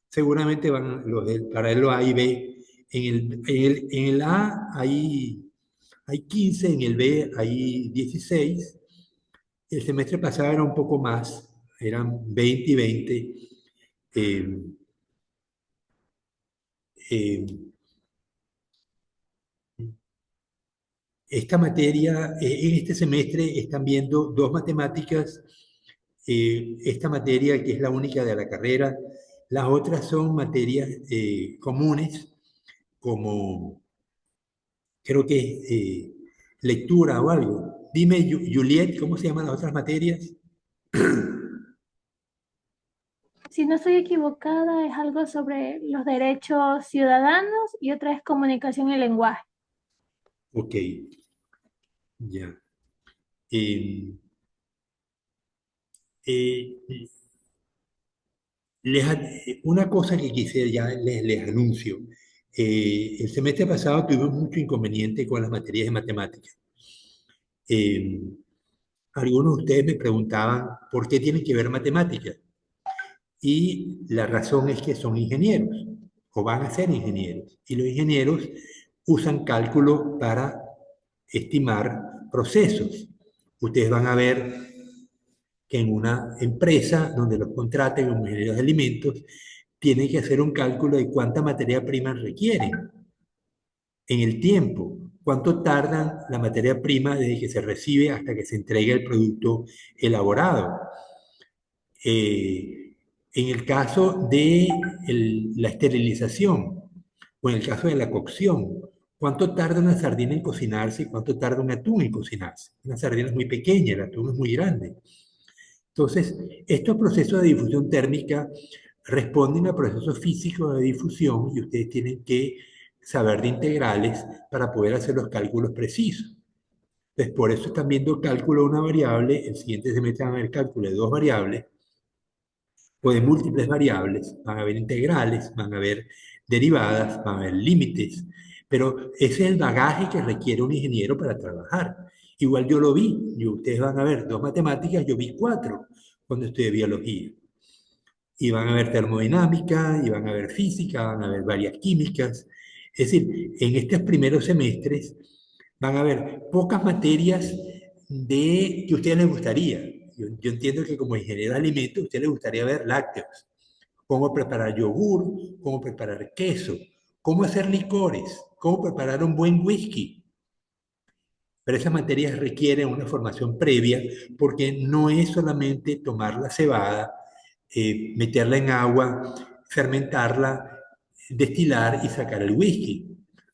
Seguramente van los del paralelo A y B. En el A hay 15, en el B hay 16. El semestre pasado era un poco más, eran 20 y 20. Eh, eh, esta materia, en este semestre están viendo dos matemáticas. Esta materia que es la única de la carrera. Las otras son materias comunes, como creo que lectura o algo. Dime, Juliet, ¿cómo se llaman las otras materias? Si no estoy equivocada, es algo sobre los derechos ciudadanos y otra es comunicación y lenguaje. Ok, ya. Eh, eh, una cosa que quisiera ya les anuncio. El semestre pasado tuvimos mucho inconveniente con las materias de matemáticas. Eh, Algunos de ustedes me preguntaban por qué tienen que ver matemáticas. Y la razón es que son ingenieros o van a ser ingenieros. Y los ingenieros usan cálculo para estimar procesos. Ustedes van a ver que en una empresa donde los contraten como ingenieros de alimentos, tienen que hacer un cálculo de cuánta materia prima requieren en el tiempo. cuánto tardan la materia prima desde que se recibe hasta que se entrega el producto elaborado. En el caso de la esterilización o en el caso de la cocción, ¿cuánto tarda una sardina en cocinarse y cuánto tarda un atún en cocinarse? Una sardina es muy pequeña, el atún es muy grande. Entonces, estos procesos de difusión térmica responden a procesos físicos de difusión y ustedes tienen que saber de integrales para poder hacer los cálculos precisos. Entonces, por eso están viendo cálculo de una variable, el siguiente semestre van a ver cálculo de dos variables o de múltiples variables, van a haber integrales, van a haber derivadas, van a haber límites, pero ese es el bagaje que requiere un ingeniero para trabajar. Igual yo lo vi, y ustedes van a ver dos matemáticas, yo vi cuatro cuando estudié biología. Y van a ver termodinámica, y van a ver física, van a ver varias químicas. Es decir, en estos primeros semestres van a haber pocas materias de que a ustedes les gustaría. Yo entiendo que como ingeniero de alimentos, a ustedes les gustaría ver lácteos, cómo preparar yogur, cómo preparar queso, cómo hacer licores, cómo preparar un buen whisky. Pero esas materias requieren una formación previa porque no es solamente tomar la cebada, meterla en agua, fermentarla, destilar y sacar el whisky.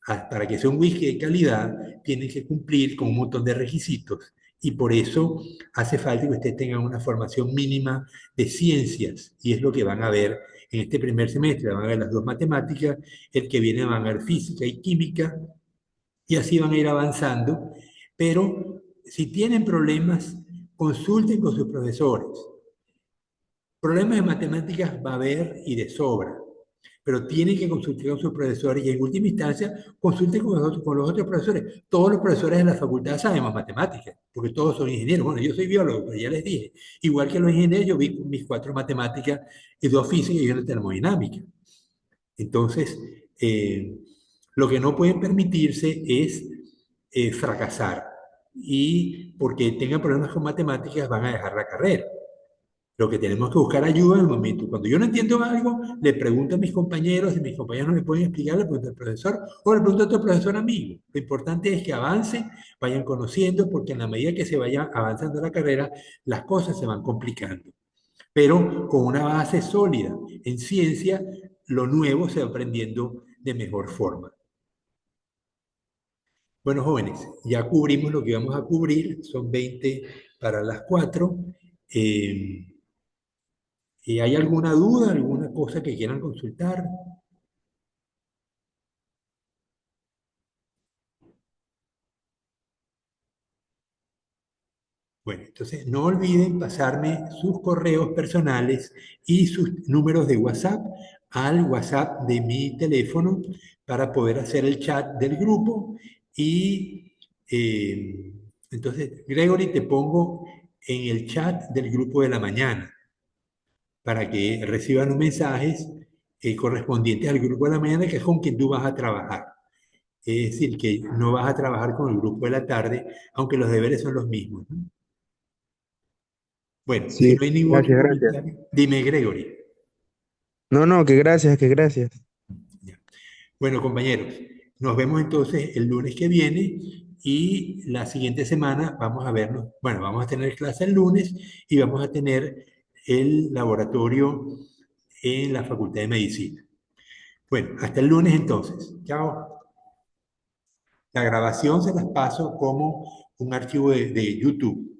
Para que sea un whisky de calidad, tiene que cumplir con un montón de requisitos y por eso hace falta que ustedes tengan una formación mínima de ciencias y es lo que van a ver en este primer semestre. Van a ver las dos matemáticas, el que viene van a ver física y química y así van a ir avanzando. Pero si tienen problemas, consulten con sus profesores. Problemas de matemáticas va a haber y de sobra, pero tienen que consultar con sus profesores y en última instancia consulten con los otros profesores. Todos los profesores de la facultad sabemos matemáticas, porque todos son ingenieros. Bueno, yo soy biólogo, pero ya les dije, igual que los ingenieros, yo vi mis cuatro matemáticas y dos físicas y una termodinámica. Entonces, lo que no pueden permitirse es fracasar y porque tengan problemas con matemáticas van a dejar la carrera. Lo que tenemos que buscar ayuda en el momento. Cuando yo no entiendo algo, le pregunto a mis compañeros, y mis compañeros no me pueden explicar, le pregunto al profesor o le pregunto a otro profesor amigo. Lo importante es que avancen, vayan conociendo, porque en la medida que se vaya avanzando la carrera, las cosas se van complicando. Pero con una base sólida en ciencia, lo nuevo se va aprendiendo de mejor forma. Bueno, jóvenes, ya cubrimos lo que íbamos a cubrir, son 20 para las 4. ¿Y hay alguna duda, alguna cosa que quieran consultar? Bueno, entonces no olviden pasarme sus correos personales y sus números de WhatsApp al WhatsApp de mi teléfono para poder hacer el chat del grupo. Y entonces, Gregory, te pongo en el chat del grupo de la mañana para que reciban los mensajes correspondientes al grupo de la mañana, que es con quien tú vas a trabajar. Es decir, que no vas a trabajar con el grupo de la tarde, aunque los deberes son los mismos, ¿no? Bueno, si Sí, no hay ningún otro gracias, gracias. comentario, dime, Gregory. No, no, que gracias, que gracias. Ya. Bueno, compañeros, nos vemos entonces el lunes que viene y la siguiente semana vamos a vernos. Bueno, vamos a tener clase el lunes y vamos a tener el laboratorio en la Facultad de Medicina. Bueno, hasta el lunes entonces. Chao. La grabación se las paso como un archivo de YouTube.